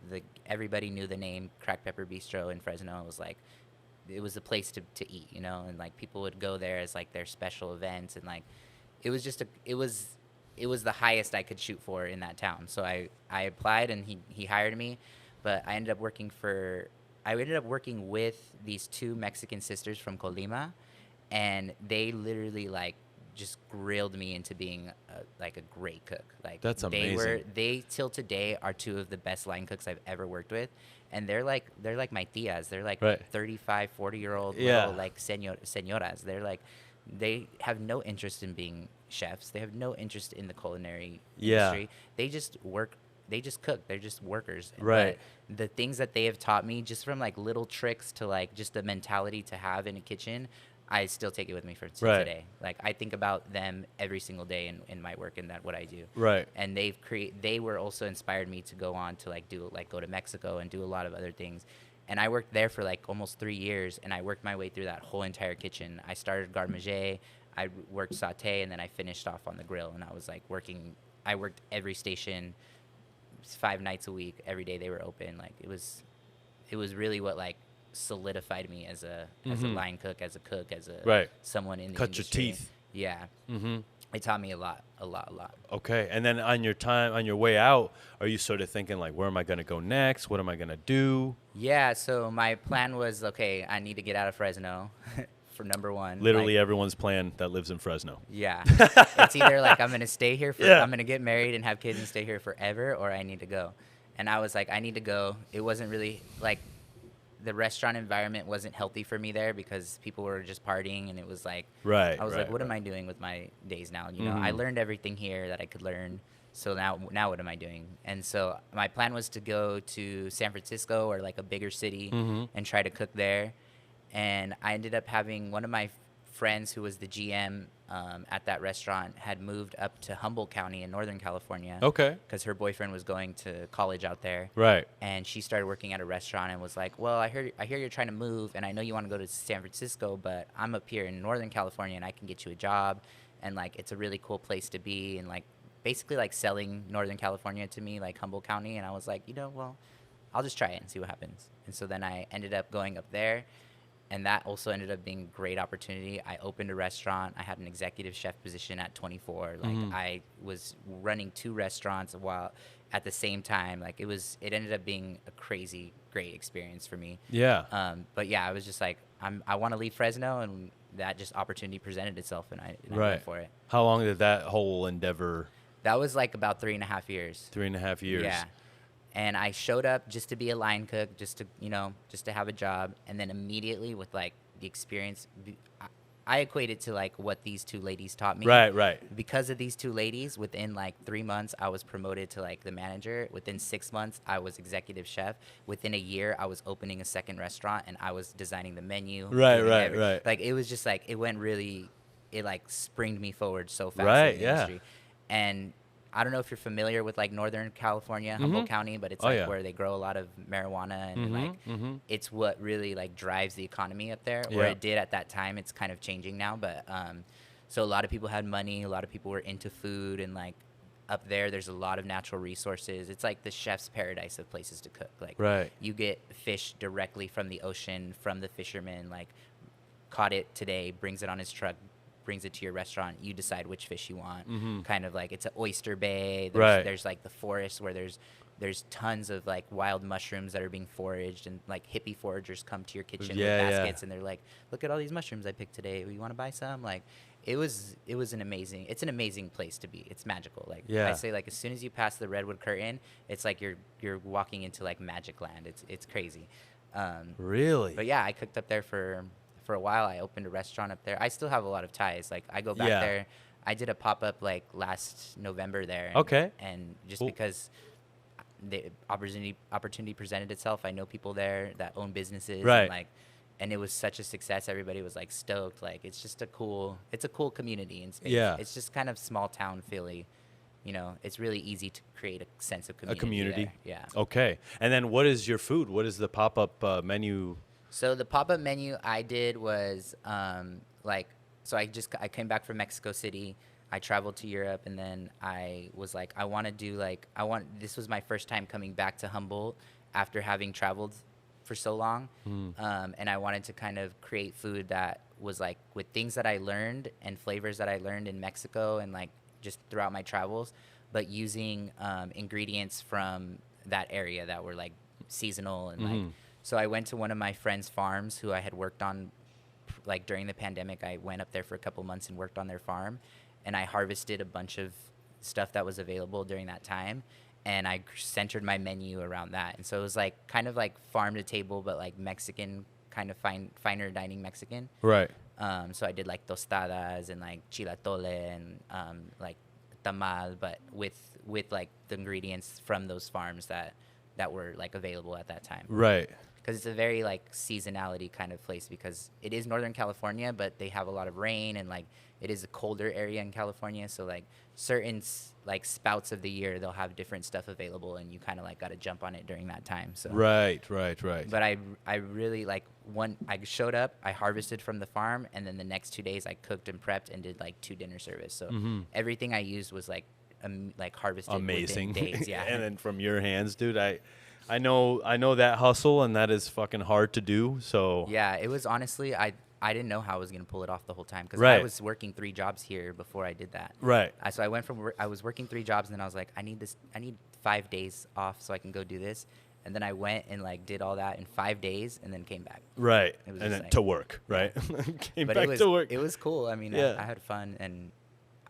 everybody knew the name Cracked Pepper Bistro in Fresno. It was like, it was a place to eat, you know, and like people would go there as like their special events, and like it was just it was the highest I could shoot for in that town. So I applied, and he hired me, but I ended up working with these two Mexican sisters from Colima, and they literally like just grilled me into being like a great cook. Like, That's amazing. They till today are two of the best line cooks I've ever worked with, and they're like my tias. They're like Right. 35, 40-year-old Yeah. little like senoras. They're like, they have no interest in being chefs. They have no interest in the culinary Yeah. industry. They just work. They just cook. They're just workers. Right. But the things that they have taught me, just from like little tricks to like just the mentality to have in a kitchen, I still take it with me for Right. today. Like, I think about them every single day in my work and that what I do. Right. And they were also inspired me to go on to like go to Mexico and do a lot of other things. And I worked there for like almost 3 years, and I worked my way through that whole entire kitchen. I started garde manger, I worked sauté, and then I finished off on the grill. And I was like I worked every station 5 nights a week. Every day they were open. Like, it was really what like solidified me as a line cook, as a cook, as a Right. someone in the Cut your industry. teeth. Yeah. Mm-hmm. It taught me a lot. Okay. And then on your way out, are you sort of thinking like, where am I going to go next? What am I going to do? Yeah, so my plan was, okay, I need to get out of Fresno for number one. Literally Like, everyone's plan that lives in Fresno. yeah. It's either like I'm going to stay here Yeah. I'm going to get married and have kids and stay here forever, or I need to go. And I was like, I need to go. It wasn't really like, the restaurant environment wasn't healthy for me there, because people were just partying, and it was like, Right. I was right, like, what am right. I doing with my days now? You know, I learned everything here that I could learn. So now what am I doing? And so my plan was to go to San Francisco or like a bigger city and try to cook there. And I ended up having one of my friends who was the GM at that restaurant had moved up to Humboldt County in Northern California. Okay. Because her boyfriend was going to college out there. Right. And she started working at a restaurant and was like, well, I hear you're trying to move, and I know you want to go to San Francisco, but I'm up here in Northern California, and I can get you a job, and like, it's a really cool place to be, and like, basically like selling Northern California to me, like Humboldt County. And I was like, well, I'll just try it and see what happens. And so then I ended up going up there, and that also ended up being a great opportunity. I opened a restaurant. I had an executive chef position at 24. Like, I was running 2 restaurants while at the same time. Like, it ended up being a crazy, great experience for me. Yeah. But yeah, I was just like, I want to leave Fresno, and that just opportunity presented itself, and I went for it. How long did that whole endeavor? That was like about 3.5 years. 3.5 years. Yeah. And I showed up just to be a line cook, just to have a job. And then immediately with like the experience, I equate it to like what these 2 ladies taught me. Right. Because of these 2 ladies, within like 3 months, I was promoted to like the manager. Within 6 months, I was executive chef. Within a year, I was opening a second restaurant, and I was designing the menu. Right. Like, it was just like, it like springed me forward so fast Right, in the yeah. industry. And I don't know if you're familiar with like Northern California, Humboldt County, but it's where they grow a lot of marijuana, and it's what really like drives the economy up there, or Yeah. it did at that time. It's kind of changing now, but so a lot of people had money, a lot of people were into food, and like up there's a lot of natural resources. It's like the chef's paradise of places to cook. Like, Right. you get fish directly from the ocean, from the fisherman, like caught it today, brings it on his truck, brings it to your restaurant. You decide which fish you want. Kind of like, it's an oyster bay. There's like the forest where there's tons of like wild mushrooms that are being foraged, and like hippie foragers come to your kitchen with baskets, and they're like, look at all these mushrooms I picked today. You want to buy some? Like, it's an amazing place to be. It's magical. Like, I say, like, as soon as you pass the redwood curtain, it's like you're walking into like magic land. It's crazy. Really? But yeah, I cooked up there for a while. I opened a restaurant up there. I still have a lot of ties. Like, I go back there. I did a pop-up like last November there. And just Cool. because the opportunity presented itself, I know people there that own businesses. Right. And it was such a success. Everybody was like stoked. Like, it's just a cool community in space. Yeah. It's just kind of small town Philly. You know, it's really easy to create a sense of community. A community. There. Yeah. Okay. And then what is your food? What is the pop-up menu? So the pop-up menu I did was so I came back from Mexico City. I traveled to Europe, and then I was like, this was my first time coming back to Humboldt after having traveled for so long. And I wanted to kind of create food that was like with things that I learned and flavors that I learned in Mexico and like just throughout my travels, but using ingredients from that area that were like seasonal and like. So I went to one of my friends' farms who I had worked on, like during the pandemic. I went up there for a couple months and worked on their farm, and I harvested a bunch of stuff that was available during that time, and I centered my menu around that. And so it was like kind of like farm to table, but like Mexican, kind of finer dining Mexican. Right. So I did like tostadas and like chilatole and like tamal, but with like the ingredients from those farms that were like available at that time. Right. Because it's a very like seasonality kind of place, because it is Northern California, but they have a lot of rain, and like it is a colder area in California. So like certain like spouts of the year, they'll have different stuff available, and you kind of like got to jump on it during that time. So Right. But I really like I showed up, I harvested from the farm, and then the next 2 days I cooked and prepped and did like 2 dinner service. So everything I used was like harvested Amazing. within days. Yeah. And then from your hands, dude, I know that hustle, and that is fucking hard to do. So Yeah, it was honestly, I didn't know how I was going to pull it off the whole time, because Right. I was working 3 jobs here before I did that. Right. So I went from I was working 3 jobs, and then I was like, I need 5 days off so I can go do this. And then I went and like did all that in 5 days, and then came back. Right. It was And just then like- to work, right? Came But back to work. it was cool. I mean, Yeah. I had fun, and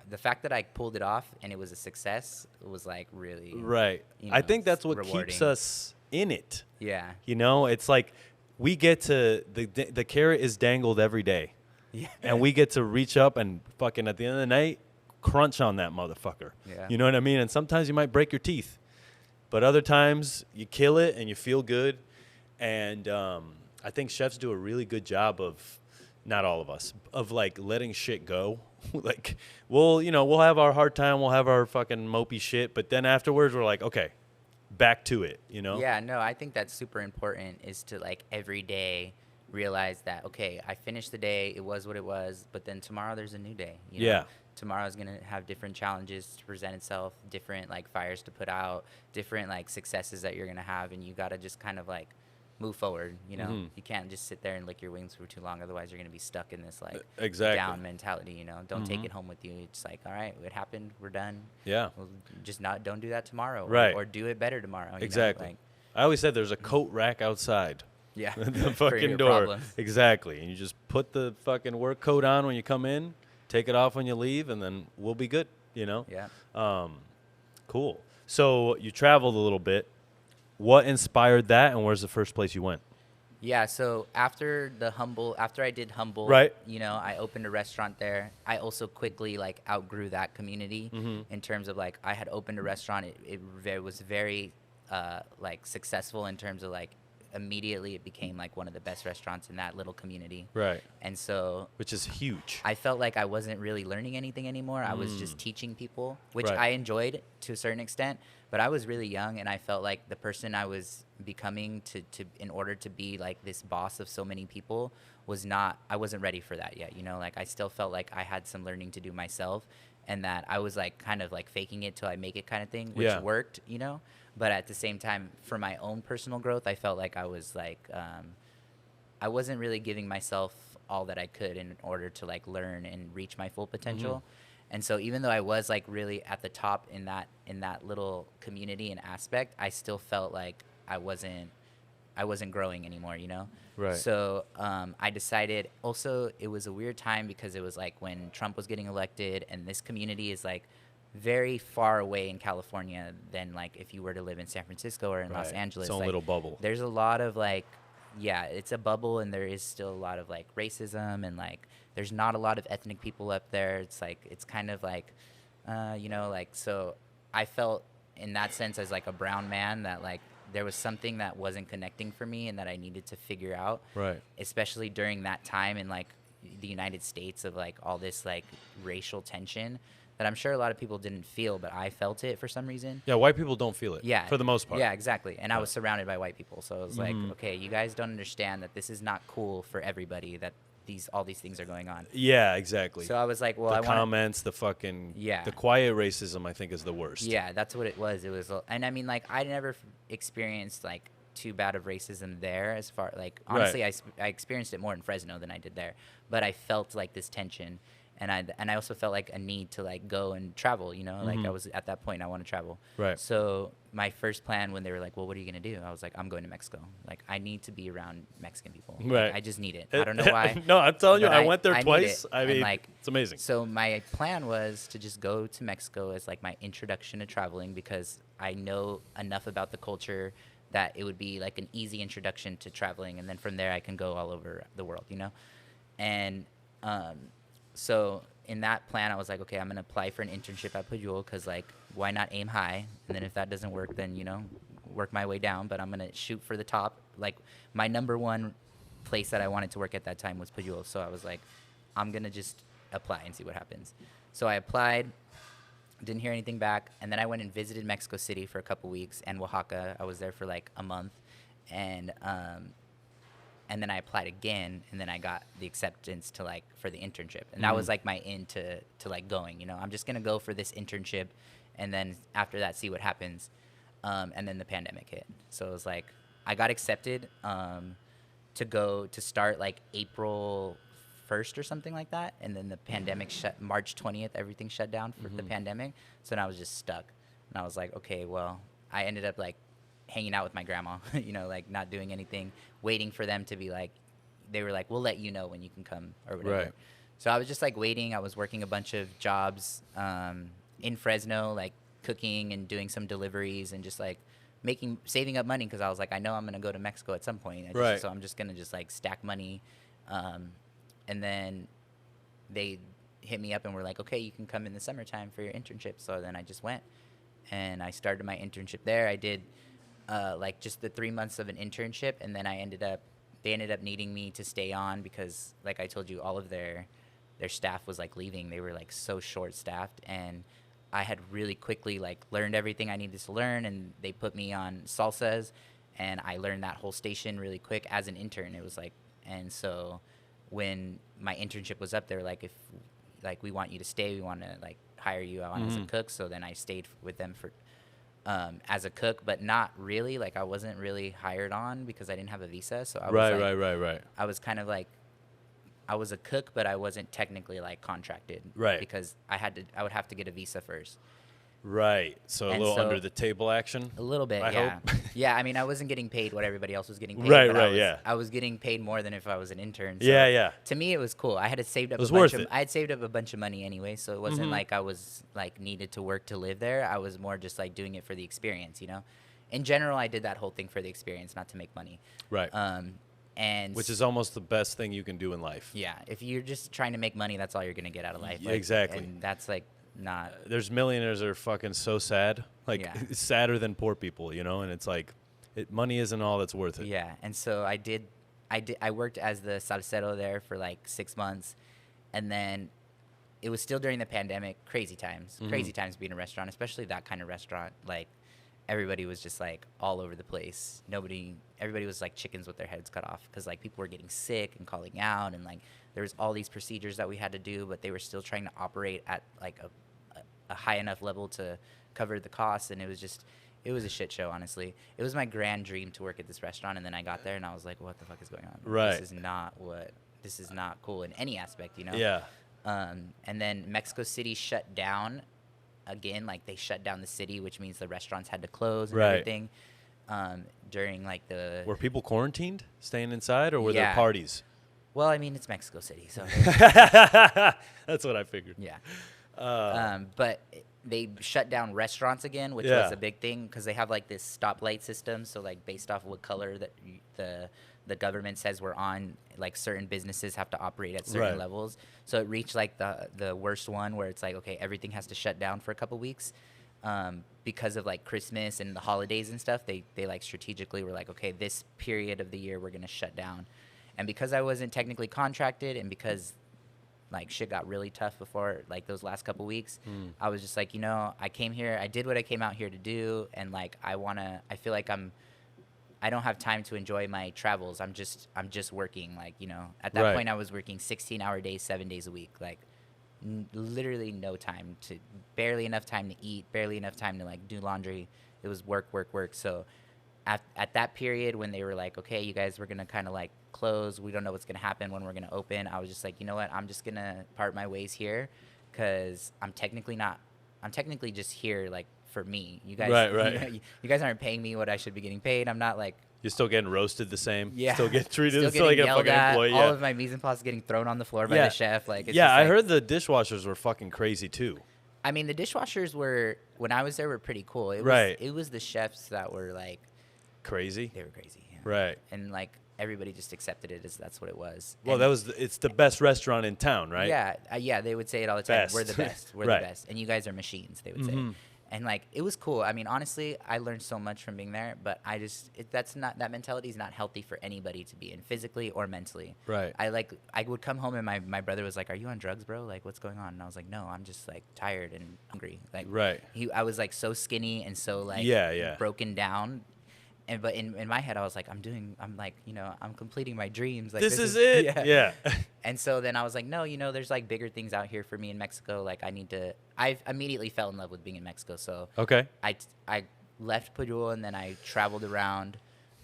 the fact that I pulled it off and it was a success was like really Right. you I know, think that's what rewarding. keeps us in it. Yeah. You know, it's like we get to the carrot is dangled every day. Yeah. And we get to reach up and fucking at the end of the night crunch on that motherfucker. Yeah. You know what I mean? And sometimes you might break your teeth, but other times you kill it and you feel good. And I think chefs do a really good job of, not all of us, of like letting shit go. Like we'll have our hard time, we'll have our fucking mopey shit, but then afterwards we're like, okay, back to it, you know? Yeah, no, I think that's super important, is to like every day realize that, okay, I finished the day, it was what it was, but then tomorrow there's a new day. You know? Yeah. Tomorrow's going to have different challenges to present itself, different like fires to put out, different like successes that you're going to have, and you got to just kind of like move forward, you know? You can't just sit there and lick your wings for too long, otherwise you're going to be stuck in this like Exactly. down mentality, you know? Don't take it home with you. It's like, all right, it happened, we're done. Yeah. Well, just don't do that tomorrow. Right. Or do it better tomorrow. You Exactly. Know? Like, I always said there's a coat rack outside yeah. the for fucking your door. problems. Exactly. And you just put the fucking work coat on when you come in, take it off when you leave, and then we'll be good, you know? Yeah. Cool. So you traveled a little bit. What inspired that, and where's the first place you went? Yeah, so after I did Humboldt, Right. you know, I opened a restaurant there. I also quickly like outgrew that community in terms of like I had opened a restaurant. It was very like successful in terms of like immediately it became like one of the best restaurants in that little community. Right. And so Which is huge. I felt like I wasn't really learning anything anymore. I was just teaching people, which Right. I enjoyed to a certain extent, but I was really young, and I felt like the person I was becoming to in order to be like this boss of so many people I wasn't ready for that yet. You know, like I still felt like I had some learning to do myself, and that I was like kind of like faking it till I make it kind of thing, which Yeah. worked, you know. But at the same time, for my own personal growth, I felt like I was like, I wasn't really giving myself all that I could in order to like learn and reach my full potential. And so even though I was like really at the top in that little community and aspect, I still felt like I wasn't growing anymore, you know? Right. So I decided, also it was a weird time because it was like when Trump was getting elected, and this community is like very far away in California than like if you were to live in San Francisco or in Los Right. Angeles. Its own like, little bubble. There's a lot of like, yeah, it's a bubble, and there is still a lot of like racism, and like there's not a lot of ethnic people up there. It's like, it's kind of like, you know, like, so I felt in that sense as like a brown man that like there was something that wasn't connecting for me and that I needed to figure out. Right. Especially during that time in like the United States of like all this like racial tension that I'm sure a lot of people didn't feel, but I felt it for some reason. Yeah, white people don't feel it. Yeah. For the most part. Yeah, exactly. And I was surrounded by white people. So it was like, okay, you guys don't understand that this is not cool for everybody, that all these things are going on. Yeah, exactly. So I was like, well, the I want comments, the fucking, Yeah. the quiet racism, I think is the worst. Yeah, that's what it was. It was, and I mean, like, I never experienced like too bad of racism there. As far like, honestly, I experienced it more in Fresno than I did there. But I felt like this tension, and I also felt like a need to like go and travel. You know, like I was at that point, I want to travel. Right. So my first plan when they were like, well, what are you gonna do? I was like, I'm going to Mexico. Like, I need to be around Mexican people. Right. Like, I just need it. I don't know why. No, I'm telling you, but I went there need twice. it. I And, mean, like, it's amazing. So my plan was to just go to Mexico as like my introduction to traveling, because I know enough about the culture that it would be like an easy introduction to traveling, and then from there I can go all over the world, you know? And so in that plan, I was like, okay, I'm gonna apply for an internship at Pujol, because like, why not aim high? And then if that doesn't work, then, you know, work my way down, but I'm gonna shoot for the top. Like, my number one place that I wanted to work at that time was Pujol, so I was like, I'm gonna just apply and see what happens. So I applied, didn't hear anything back, and then I went and visited Mexico City for a couple weeks, and Oaxaca. I was there for like a month, and then I applied again, and then I got the acceptance to like for the internship, and that was like my in to like going. You know, I'm just gonna go for this internship, and then after that see what happens. And then the pandemic hit, so it was like I got accepted to start like April 1st or something like that, and then the pandemic shut March 20th. Everything shut down for the pandemic, so then I was just stuck, and I was like, okay, well, I ended up like hanging out with my grandma, you know, like not doing anything, waiting for them to be like, they were like, we'll let you know when you can come or whatever. Right. So I was just like waiting. I was working a bunch of jobs in Fresno, like cooking and doing some deliveries and just like saving up money, because I was like, I know I'm gonna go to Mexico at some point. Right. So I'm just gonna just like stack money. And then they hit me up and were like, okay, you can come in the summertime for your internship. So then I just went and I started my internship there. I did like just the 3 months of an internship, and then they ended up needing me to stay on, because like I told you, all of their staff was like leaving. They were like so short staffed, and I had really quickly like learned everything I needed to learn, and they put me on salsas, and I learned that whole station really quick as an intern. It was like, and so when my internship was up, they were like, if like we want you to stay, we want to like hire you on as a cook. So then I stayed with them for as a cook, but not really. Like, I wasn't really hired on because I didn't have a visa. So I was Right. I was kind of like, I was a cook, but I wasn't technically like contracted. Right. Because I would have to get a visa first. Right. So a And little so- under the table action. A little bit, I yeah. hope. Yeah, I mean, I wasn't getting paid what everybody else was getting paid. Right, but right, yeah. I was getting paid more than if I was an intern. So Yeah. To me, it was cool. I had saved up was a bunch worth of. it. I had saved up a bunch of money anyway, so it wasn't like I was like needed to work to live there. I was more just like doing it for the experience, you know. In general, I did that whole thing for the experience, not to make money. Right. And Which is almost the best thing you can do in life. yeah, if you're just trying to make money, that's all you're gonna get out of life. Yeah, Like, exactly. And that's like not. There's millionaires that are fucking so sad. Like, Yeah. it's sadder than poor people, you know? And it's like, money isn't all that's worth it. Yeah, and so I worked as the salsero there for like 6 months, and then it was still during the pandemic. Crazy times being in a restaurant, especially that kind of restaurant. Like, everybody was just like all over the place. Everybody was like chickens with their heads cut off, because like people were getting sick and calling out, and like there was all these procedures that we had to do, but they were still trying to operate at like a high enough level to cover the costs, and it was a shit show, honestly. It was my grand dream to work at this restaurant, and then I got there and I was like, what the fuck is going on? Right. This is not cool in any aspect, you know? Yeah. And then Mexico City shut down again. Like, they shut down the city, which means the restaurants had to close and Right. everything. During like the Were people quarantined, staying inside, or were there Yeah. parties? well, I mean, it's Mexico City, so That's what I figured. yeah. But they shut down restaurants again, which Yeah. was a big thing, because they have like this stoplight system. So like, based off what color that the government says we're on, like certain businesses have to operate at certain Right. levels. So it reached like the worst one, where it's like, okay, everything has to shut down for a couple weeks. Because of like Christmas and the holidays and stuff, they like strategically were like, okay, this period of the year we're gonna shut down. And because I wasn't technically contracted, and because like shit got really tough before like those last couple weeks, I was just like, you know, I came here, I did what I came out here to do, and like I feel like I don't have time to enjoy my travels. I'm just working. Like, you know, at that point I was working 16-hour days, 7 days a week. Like, literally no time to, barely enough time to eat, barely enough time to like do laundry. It was work, work, work. So at that period when they were like, okay, you guys, we're going to kind of like close. We don't know what's going to happen when we're going to open. I was just like, you know what? I'm just going to part my ways here because I'm technically just here like for me. You guys, Right. You guys aren't paying me what I should be getting paid. I'm not like, You're still getting roasted the same. yeah, Still get treated still like getting a fucking yelled at. employee. All Yeah. of my mise en place is getting thrown on the floor by the chef. Like, it's yeah, just I like, heard the dishwashers were fucking crazy too. I mean, the dishwashers were, when I was there, were pretty cool. It was the chefs that were like Crazy. they were crazy. Yeah. Right. And like everybody just accepted it as that's what it was. Well, And it's the best restaurant in town, right? yeah, they would say it all the time. Best. We're the best. We're Right. the best. And you guys are machines, they would say. Mhm. And like it was cool. I mean, honestly, I learned so much from being there, but that mentality is not healthy for anybody to be in, physically or mentally. Right. I would come home and my brother was like, "Are you on drugs, bro? Like, what's going on?" And I was like, "No, I'm just like tired and hungry." Like, Right. I was like so skinny and so like Yeah. broken down. But in my head, I was like, I'm like, you know, I'm completing my dreams. Like, This is it. Yeah. And so then I was like, no, you know, there's like bigger things out here for me in Mexico. Like, I immediately fell in love with being in Mexico. So Okay. I left Pujol and then I traveled around.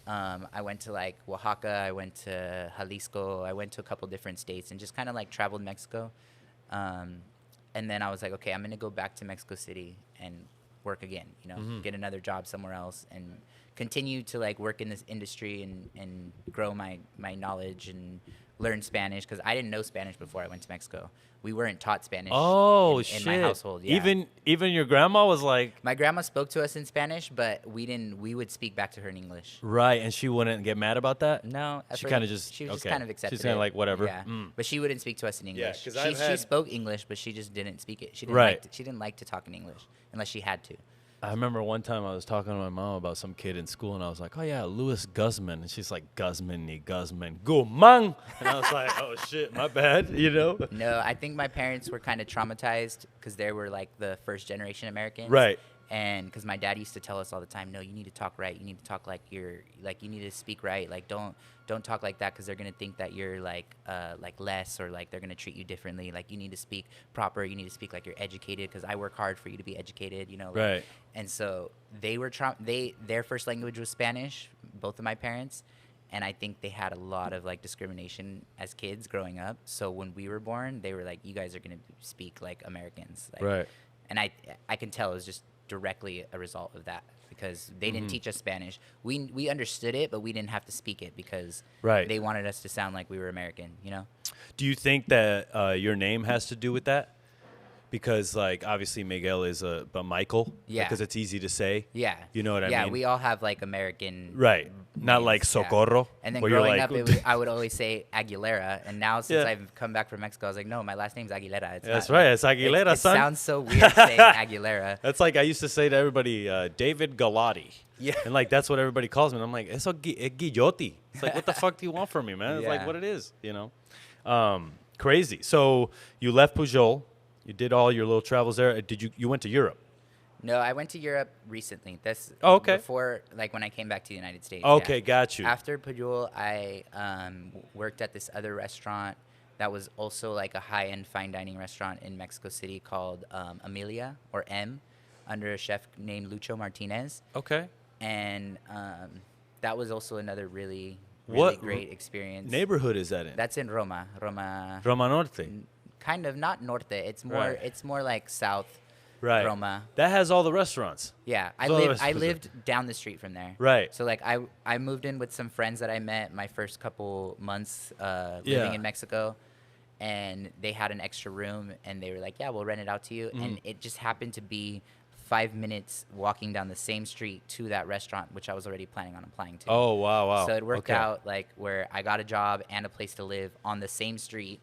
I went to like Oaxaca. I went to Jalisco. I went to a couple different states and just kind of like traveled Mexico. And then I was like, okay, I'm going to go back to Mexico City and work again, you know, get another job somewhere else and continue to like work in this industry and grow my knowledge and learn Spanish because I didn't know Spanish before I went to Mexico. We weren't taught Spanish in my household. Yeah. Even your grandma was like, my grandma spoke to us in Spanish, but we would speak back to her in English. right, and she wouldn't get mad about that? No, She kind of just she was okay. just kind of accepted. She's kind of like whatever. Yeah, Mm. but she wouldn't speak to us in English. 'cause She spoke English, but she just didn't speak it. She didn't Right. she didn't like to talk in English unless she had to. I remember one time I was talking to my mom about some kid in school, and I was like, "Oh yeah, Louis Guzman," and she's like, "Guzman, Guzman," and I was like, "Oh shit, my bad," you know? No, I think my parents were kind of traumatized because they were like the first generation Americans. Right. And because my dad used to tell us all the time, no, you need to talk right. You need to talk like you need to speak right. Like don't talk like that because they're gonna think that you're like less or like they're gonna treat you differently. Like you need to speak proper. You need to speak like you're educated because I work hard for you to be educated. You know. Like, Right. And so they were their first language was Spanish. Both of my parents. And I think they had a lot of like discrimination as kids growing up. So when we were born, they were like, "You guys are gonna speak like Americans." Like, Right. And I can tell it was just directly a result of that because they didn't teach us Spanish. We understood it, but we didn't have to speak it because Right. they wanted us to sound like we were American. You know? Do you think that your name has to do with that? Because like obviously Miguel is but Michael. Yeah. Because it's easy to say. Yeah. You know what I mean? Yeah, we all have like American. Right. Not names, like yeah. Socorro. And then where you're growing like, up, I would always say Aguilera. And now since Yeah. I've come back from Mexico, I was like, no, my last name's Aguilera. It's That's not, right. It's Aguilera, it son. sounds so weird saying Aguilera. That's like I used to say to everybody, David Galati. Yeah. And like that's what everybody calls me. And I'm like, it's Guillotti. It's like, what the fuck do you want from me, man? It's like Yeah. what it is, you know? Crazy. So you left Pujol. You did all your little travels there. You went to Europe? No, I went to Europe recently. That's okay. Before, like when I came back to the United States. Okay, yeah. got you. After Pujol, I worked at this other restaurant that was also like a high-end fine dining restaurant in Mexico City called Amelia or M, under a chef named Lucho Martinez. Okay. And that was also another really What great experience. Neighborhood is that in? That's in Roma. Roma Norte. Kind of not norte. It's more. Right. It's more like south. Right. Roma. That has all the restaurants. Yeah, I So lived down the street from there. Right. So like I moved in with some friends that I met my first couple months living Yeah. in Mexico, and they had an extra room, and they were like, "Yeah, we'll rent it out to you." And it just happened to be 5 minutes walking down the same street to that restaurant, which I was already planning on applying to. Oh, wow. So it worked Okay. out like where I got a job and a place to live on the same street,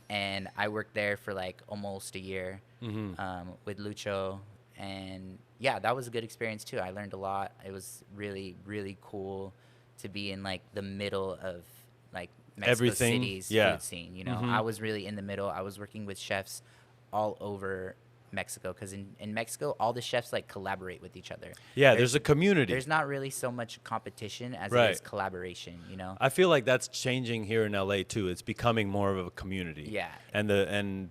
and I worked there for like almost a year with Lucho, and yeah, that was a good experience too. I learned a lot. It was really, really cool to be in like the middle of like Mexico Everything, City's yeah. food scene. You know, I was really in the middle. I was working with chefs all over Mexico, because in Mexico all the chefs like collaborate with each other. Yeah, there's a community. There's not really so much competition as Right. it is collaboration, you know. I feel like that's changing here in LA too. It's becoming more of a community. Yeah. And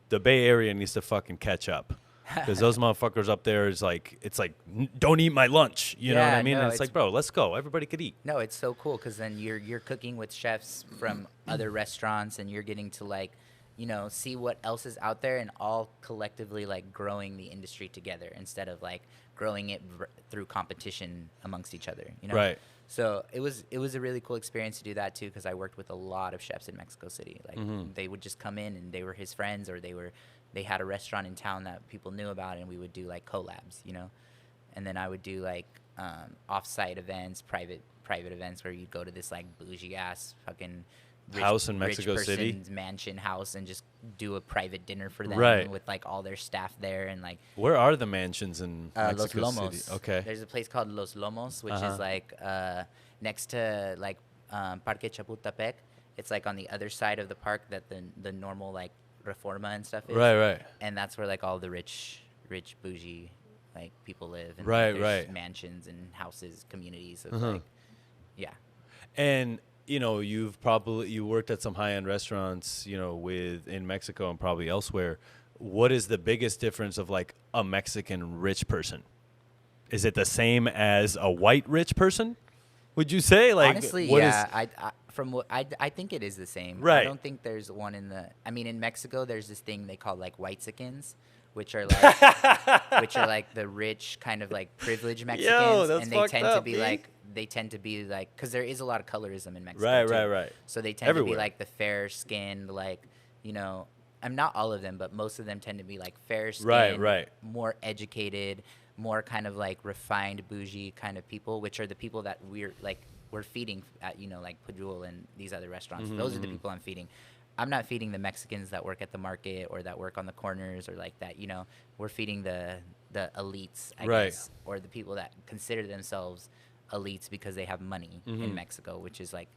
the Bay Area needs to fucking catch up. Because those motherfuckers up there is like, it's like, don't eat my lunch. You know what Yeah, I mean? no, And it's like, bro, let's go. Everybody could eat. No, it's so cool because then you're cooking with chefs from other restaurants, and you're getting to like, you know, see what else is out there, and all collectively like growing the industry together instead of like growing it through competition amongst each other. You know. Right. So it was a really cool experience to do that too, because I worked with a lot of chefs in Mexico City. Like they would just come in and they were his friends, or they had a restaurant in town that people knew about, and we would do like collabs, you know. And then I would do like off-site events, private events where you'd go to this like bougie ass fucking House in Mexico rich City? person's mansion house, and just do a private dinner for them, Right. with like all their staff there, and like Where are the mansions in Mexico Los Lomos. City? Okay. There's a place called Los Lomos, which is like next to like Parque Chapultepec. It's like on the other side of the park that the normal like Reforma and stuff is. Right. And that's where like all the rich bougie like people live. And Right, like, there's right. mansions and houses, communities of like, yeah. And you know, you worked at some high-end restaurants, you know, in Mexico and probably elsewhere. What is the biggest difference of like a Mexican rich person? Is it the same as a white rich person? Would you say? Like, Honestly, what yeah. I think it is the same. Right. I don't think there's one I mean, in Mexico, there's this thing they call like whitexicans, which are like the rich kind of like privileged Mexicans, that's and they fucked tend to up, be B. like because there is a lot of colorism in Mexico. Right, too. right. So they tend to Everywhere. be like the fair skinned, like, you know, I'm not all of them, but most of them tend to be like fair skinned, Right. more educated, more kind of like refined bougie kind of people, which are the people that we're feeding at, you know, like Pujol and these other restaurants. Those are the people I'm feeding. I'm not feeding the Mexicans that work at the market or that work on the corners or like that, you know. We're feeding the elites, I Right. guess, or the people that consider themselves elites because they have money in Mexico, which is like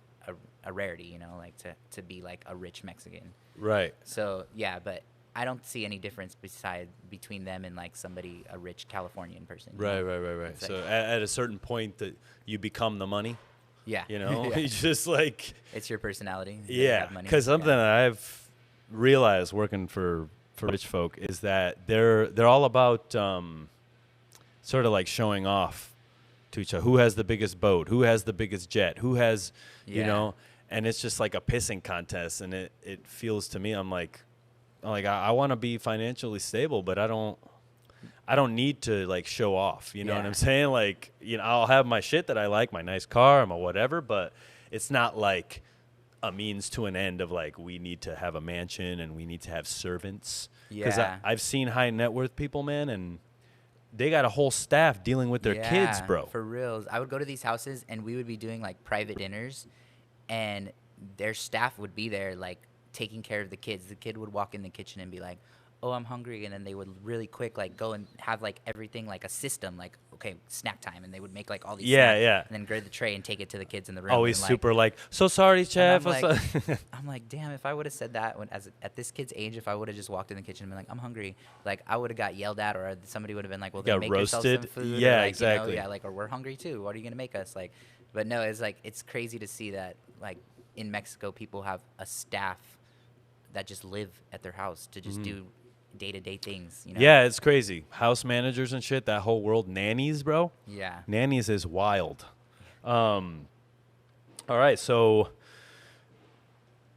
a rarity, you know, like to be like a rich Mexican. Right. So yeah, but I don't see any difference between them and like a rich Californian person. you Right. know? It's So like- at a certain point that you become the money, yeah, you know, Yeah. you just like, It's your personality. that you yeah. have money. Because something Yeah. that I've realized working for rich folk is that they're all about sort of like showing off to each other. Who has the biggest boat? Who has the biggest jet? Who has, you Yeah. know, and it's just like a pissing contest. And it feels to me, I'm like I want to be financially stable, but I don't need to like show off. You know what Yeah. I'm saying? Like, you know, I'll have my shit that I like, my nice car, my whatever, but it's not like a means to an end of like, we need to have a mansion and we need to have servants. Because Yeah. I've seen high net worth people, man, and they got a whole staff dealing with their kids, Yeah, bro. For reals. I would go to these houses and we would be doing like private dinners, and their staff would be there like taking care of the kids. The kid would walk in the kitchen and be like, "Oh, I'm hungry," and then they would really quick like go and have like everything like a system, like, okay, snack time, and they would make like all these Yeah, snacks, yeah. and then grab the tray and take it to the kids in the room. Always and, like, super like, so sorry, and chef. I'm like, damn, if I would have said that at this kid's age, if I would have just walked in the kitchen and been like, I'm hungry, like I would have got yelled at, or somebody would have been like, well, then Got make yourself some roasted. food. Yeah, or like, exactly. You know, yeah, like, or we're hungry too. What are you gonna make us? Like, but no, it's like it's crazy to see that like in Mexico, people have a staff that just live at their house to just do day-to-day things. You know? Yeah, it's crazy. House managers and shit, that whole world. Nannies, bro. Yeah. Nannies is wild. All right, so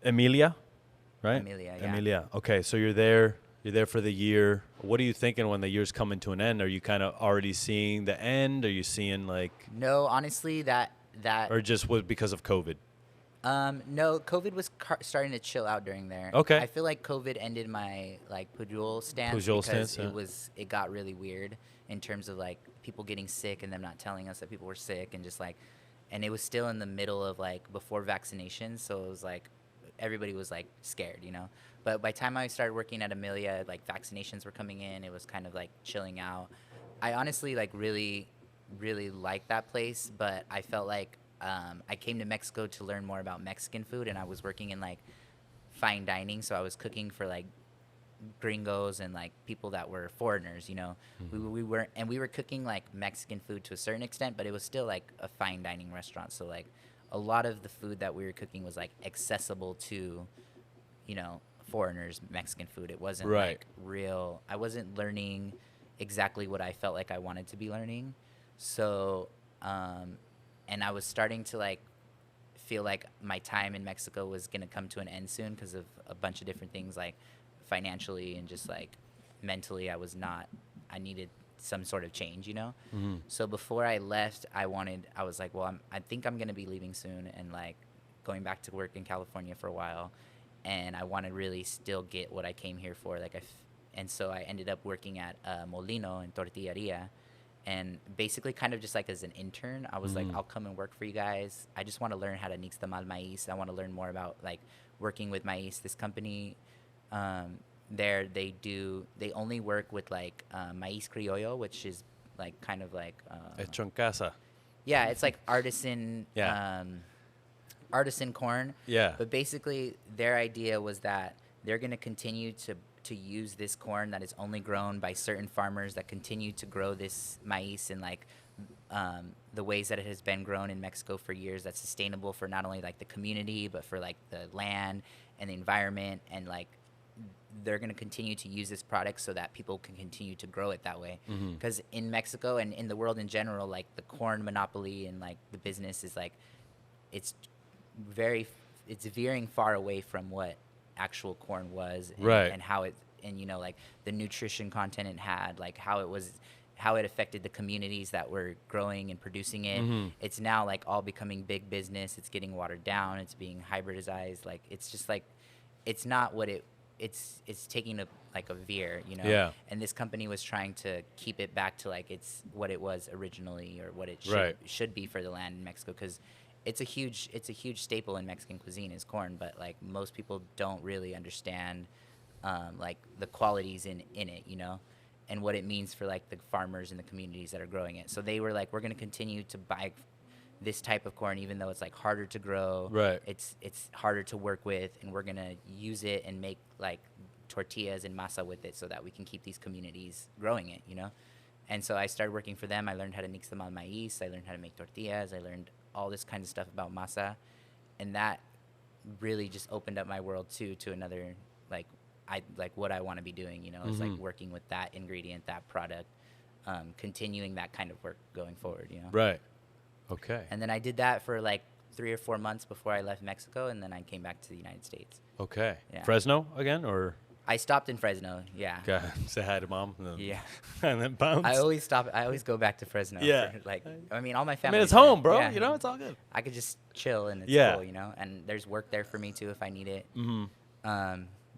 Emilia, right? Emilia, yeah. Emilia. Okay, so you're there for the year. What are you thinking when the year's coming to an end? Are you kind of already seeing the end? Are you seeing like, No, honestly, that or just was because of COVID? No, COVID was starting to chill out during there. Okay. I feel like COVID ended my like Pujol stance Pujol because stance, yeah. it got really weird in terms of like people getting sick and them not telling us that people were sick, and just like, and it was still in the middle of like before vaccinations, so it was like everybody was like scared, you know. But by the time I started working at Amelia, like vaccinations were coming in, it was kind of like chilling out. I honestly like really liked that place, but I felt like I came to Mexico to learn more about Mexican food, and I was working in like fine dining, so I was cooking for like gringos and like people that were foreigners, you know. We weren't, and we were cooking like Mexican food to a certain extent, but it was still like a fine dining restaurant. So like a lot of the food that we were cooking was like accessible to, you know, foreigners' Mexican food. It wasn't Right. like real. I wasn't learning exactly what I felt like I wanted to be learning. So, and I was starting to like feel like my time in Mexico was going to come to an end soon because of a bunch of different things, like financially and just like mentally. I needed some sort of change, you know? So before I left, I was like, well, I think I'm going to be leaving soon and like going back to work in California for a while. And I want to really still get what I came here for. And so I ended up working at Molino in Tortilleria, and basically kind of just like as an intern. I was like, I'll come and work for you guys. I just want to learn how to nixtamal maíz. I want to learn more about like working with maíz. This company, they only work with like maíz criollo, which is like kind of like Hecho en casa. yeah, it's like artisan Yeah. artisan corn. Yeah. But basically their idea was that they're going to continue to use this corn that is only grown by certain farmers that continue to grow this maíz in like the ways that it has been grown in Mexico for years, that's sustainable for not only like the community but for like the land and the environment, and like they're going to continue to use this product so that people can continue to grow it that way. Because in Mexico and in the world in general, like the corn monopoly and like the business is like it's veering far away from what actual corn was, and, Right. and how it, and you know, like the nutrition content it had, like how it affected the communities that were growing and producing it. It's now like all becoming big business. It's getting watered down. It's being hybridized. Like it's just like it's not what it's taking a veer, you know. Yeah. And this company was trying to keep it back to like it's what it was originally, or what it Right. should be for the land in Mexico, because it's a huge staple in Mexican cuisine is corn, but like most people don't really understand like the qualities in it, you know, and what it means for like the farmers and the communities that are growing it. So they were like, we're going to continue to buy this type of corn, even though it's like harder to grow. Right. It's harder to work with, and we're going to use it and make like tortillas and masa with it so that we can keep these communities growing it, you know. And so I started working for them. I learned how to nixtamal maíz. I learned how to make tortillas. I learned all this kind of stuff about masa, and that really just opened up my world too to another like what I want to be doing, you know, is like working with that ingredient, that product, continuing that kind of work going forward, you know. Right. Okay. And then I did that for like 3 or 4 months before I left Mexico, and then I came back to the United States. Okay. Yeah. Fresno again, or I stopped in Fresno, yeah. okay. Say hi to mom. And then, Yeah. and then bounce. I always go back to Fresno. Yeah. For, like, I mean, all my I family. mean, it's home, bro. Yeah. You know, it's all good. I could just chill and it's Yeah. cool, you know. And there's work there for me too if I need it.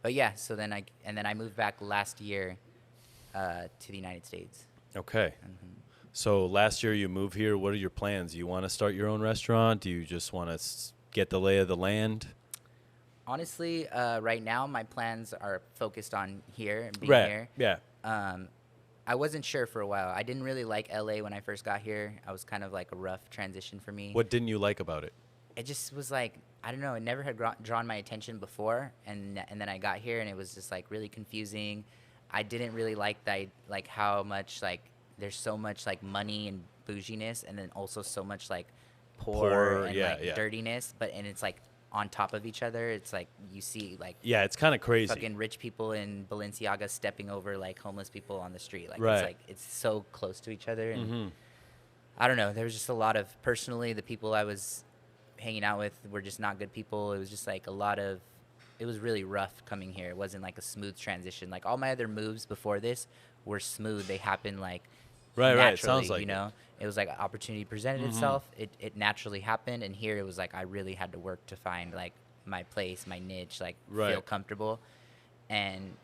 But yeah, so then I moved back last year to the United States. Okay. So last year you moved here. What are your plans? You want to start your own restaurant? Do you just want to get the lay of the land? Honestly, right now my plans are focused on here, being Right. here. Yeah. I wasn't sure for a while. I didn't really like LA when I first got here. I was kind of like a rough transition for me. What didn't you like about it? It just was like, I don't know, it never had drawn my attention before, and then I got here and it was just like really confusing. I didn't really like that, like how much like there's so much like money and bouginess, and then also so much like poor and yeah, like yeah. dirtiness, and it's like on top of each other. It's like you see like Yeah, it's kind of crazy. fucking rich people in Balenciaga stepping over like homeless people on the street. Like Right. it's like it's so close to each other, and I don't know. There was just a lot of, personally, the people I was hanging out with were just not good people. It was just like it was really rough coming here. It wasn't like a smooth transition. Like all my other moves before this were smooth. They happened like Right, naturally, right. Sounds like you know. It was like an opportunity presented itself. It naturally happened, and here it was like I really had to work to find like my place, my niche, like feel Right. comfortable. And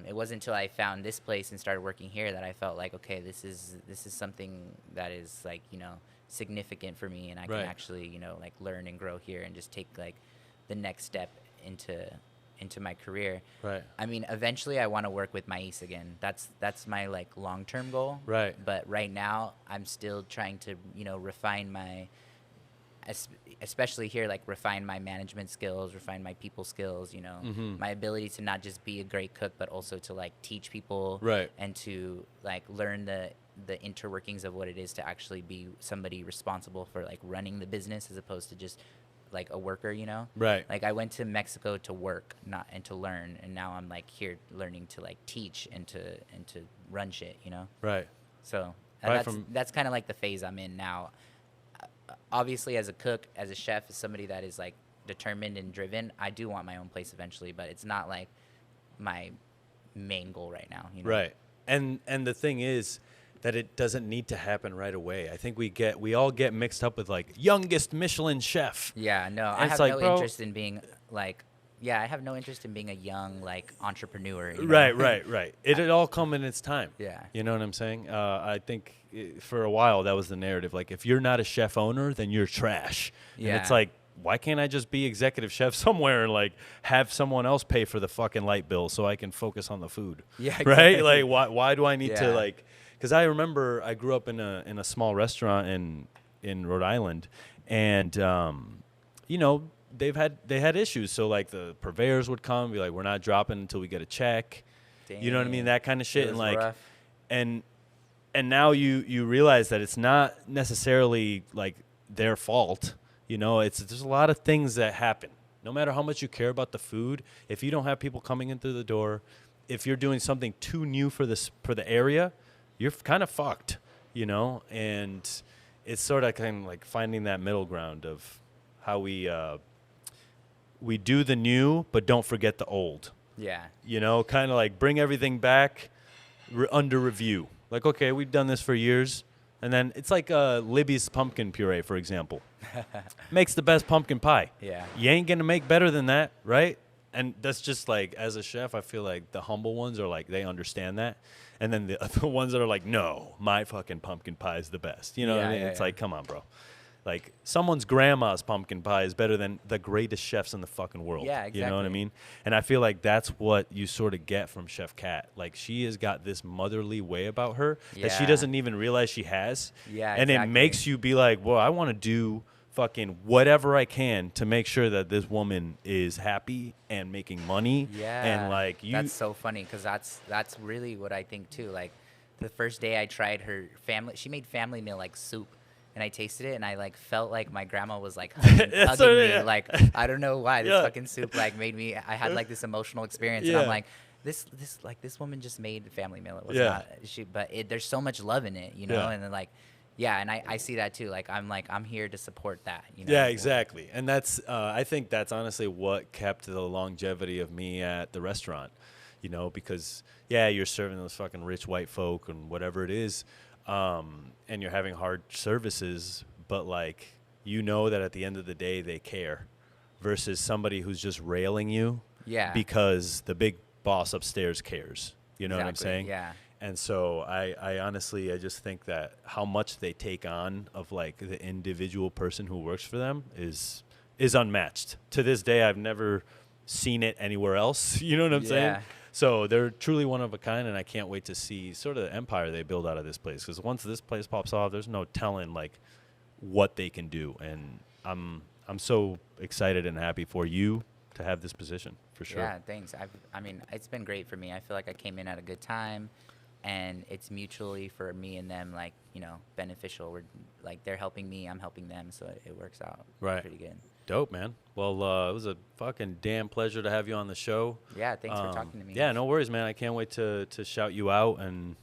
it wasn't until I found this place and started working here that I felt like, okay, this is something that is like, you know, significant for me, and I can Right. actually, you know, like learn and grow here and just take like the next step into my career. Right. I mean, eventually I want to work with maíz again. That's my like long-term goal. Right. But right now I'm still trying to, you know, refine my especially here, like refine my management skills, refine my people skills, my ability to not just be a great cook, but also to like teach people, Right. and to like learn the interworkings of what it is to actually be somebody responsible for like running the business as opposed to just like a worker. Right. Like I went to Mexico to work, not and to learn, and now I'm like here learning to like teach and to run shit. Right. So Right, that's kind of like the phase I'm in now. Obviously, as a cook, as a chef, as somebody that is like determined and driven, I do want my own place eventually, but it's not like my main goal right now. Right. And the thing is that it doesn't need to happen right away. I think we all get mixed up with like youngest Michelin chef. Yeah, no, And I it's have like, no bro, interest in being like, yeah, I have no interest in being a young like entrepreneur. Right. It all come in its time. Yeah. You know what I'm saying? I think for a while that was the narrative. Like, if you're not a chef owner, then you're trash. And it's Yeah. like, why can't I just be executive chef somewhere and like have someone else pay for the fucking light bill so I can focus on the food? Yeah, Right? exactly. Like, why do I need to Yeah. like? Because I remember I grew up in a small restaurant in Rhode Island, and they had issues. So like the purveyors would come and be like, we're not dropping until we get a check. You know what I mean? Dang. That kind of shit. It And was like, rough. and now you realize that it's not necessarily like their fault. There's a lot of things that happen. No matter how much you care about the food, if you don't have people coming in through the door, if you're doing something too new for the area, you're kind of fucked. And it's sort of kind of like finding that middle ground of how we do the new but don't forget the old. Yeah. Kind of like bring everything back under review. Like, okay, we've done this for years. And then it's like Libby's pumpkin puree, for example. Makes the best pumpkin pie. Yeah. You ain't going to make better than that, right? And that's just like, as a chef, I feel like the humble ones are like, they understand that. And then the ones that are like, no, my fucking pumpkin pie is the best. You know what I mean? Yeah, It's yeah. like, come on, bro. Like, someone's grandma's pumpkin pie is better than the greatest chefs in the fucking world. Yeah, You know what I exactly. mean? And I feel like that's what you sort of get from Chef Kat. Like, she has got this motherly way about her that she Yeah. doesn't even realize she has. Yeah, And it exactly. makes you be like, well, I want to do fucking whatever I can to make sure that this woman is happy and making money. Yeah. And like, That's so funny because that's really what I think too. Like the first day I tried her she made family meal like soup. And I tasted it, and I like felt like my grandma was like hugging me. yeah. Like I don't know why this Yeah. fucking soup like made me. I had like this emotional experience, and Yeah. I'm like, this woman just made family meal. It was Yeah. not but there's so much love in it, Yeah. And then like, yeah, and I see that too. Like I'm here to support that. Yeah, exactly. And that's I think that's honestly what kept the longevity of me at the restaurant. Because you're serving those fucking rich white folk and whatever it is, and you're having hard services, but like that at the end of the day they care, versus somebody who's just railing you because the big boss upstairs cares. You know what I'm Exactly, saying? yeah. And so I honestly, I just think that how much they take on of like the individual person who works for them is unmatched. To this day, I've never seen it anywhere else. You know what I'm saying? Yeah. So they're truly one of a kind, and I can't wait to see sort of the empire they build out of this place. Because once this place pops off, there's no telling like what they can do. And I'm so excited and happy for you to have this position for sure. Yeah, thanks. I mean, it's been great for me. I feel like I came in at a good time, and it's mutually for me and them, like, beneficial. We're like, they're helping me, I'm helping them, so it works out pretty good. Dope, man. Well, it was a fucking damn pleasure to have you on the show. Yeah, thanks for talking to me. Yeah, no worries, man. I can't wait to shout you out. And,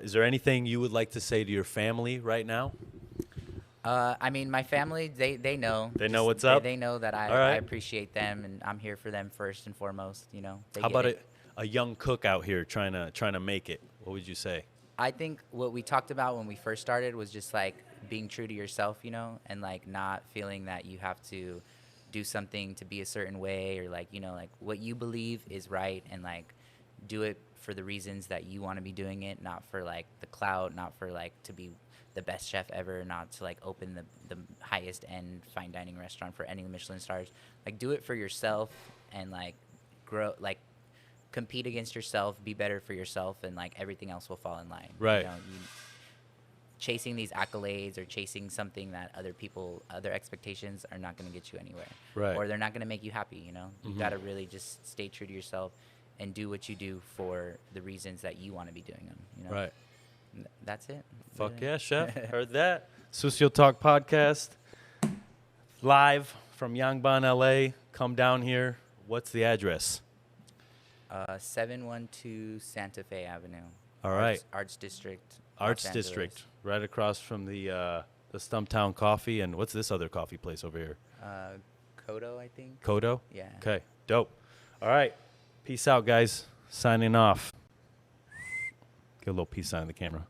is there anything you would like to say to your family right now? I mean, my family, they know. They know what's up? They know that All I right. appreciate them, and I'm here for them first and foremost, They How get about it. a young cook out here trying to make it? What would you say? I think what we talked about when we first started was just like being true to yourself, and like not feeling that you have to do something to be a certain way, or like, like what you believe is right, and like do it for the reasons that you want to be doing it, not for like the clout, not for like to be the best chef ever, not to like open the highest end fine dining restaurant for any Michelin stars. Like do it for yourself and like grow, like compete against yourself, be better for yourself, and like everything else will fall in line. Right. chasing these accolades or chasing something that other expectations are not going to get you anywhere. Right. Or they're not going to make you happy, you know? You got to really just stay true to yourself and do what you do for the reasons that you want to be doing them, you know? Right. That's it. Fuck yeah, Chef. Heard that. Sucio Talk Podcast. Live from Yangban, LA. Come down here. What's the address? 712 Santa Fe Avenue. All right. Arts District. Arts Los Angeles. District. Right across from the Stumptown Coffee. And what's this other coffee place over here? Kodo, I think. Kodo? Yeah. Okay. Dope. All right. Peace out, guys. Signing off. Get a little peace sign in the camera.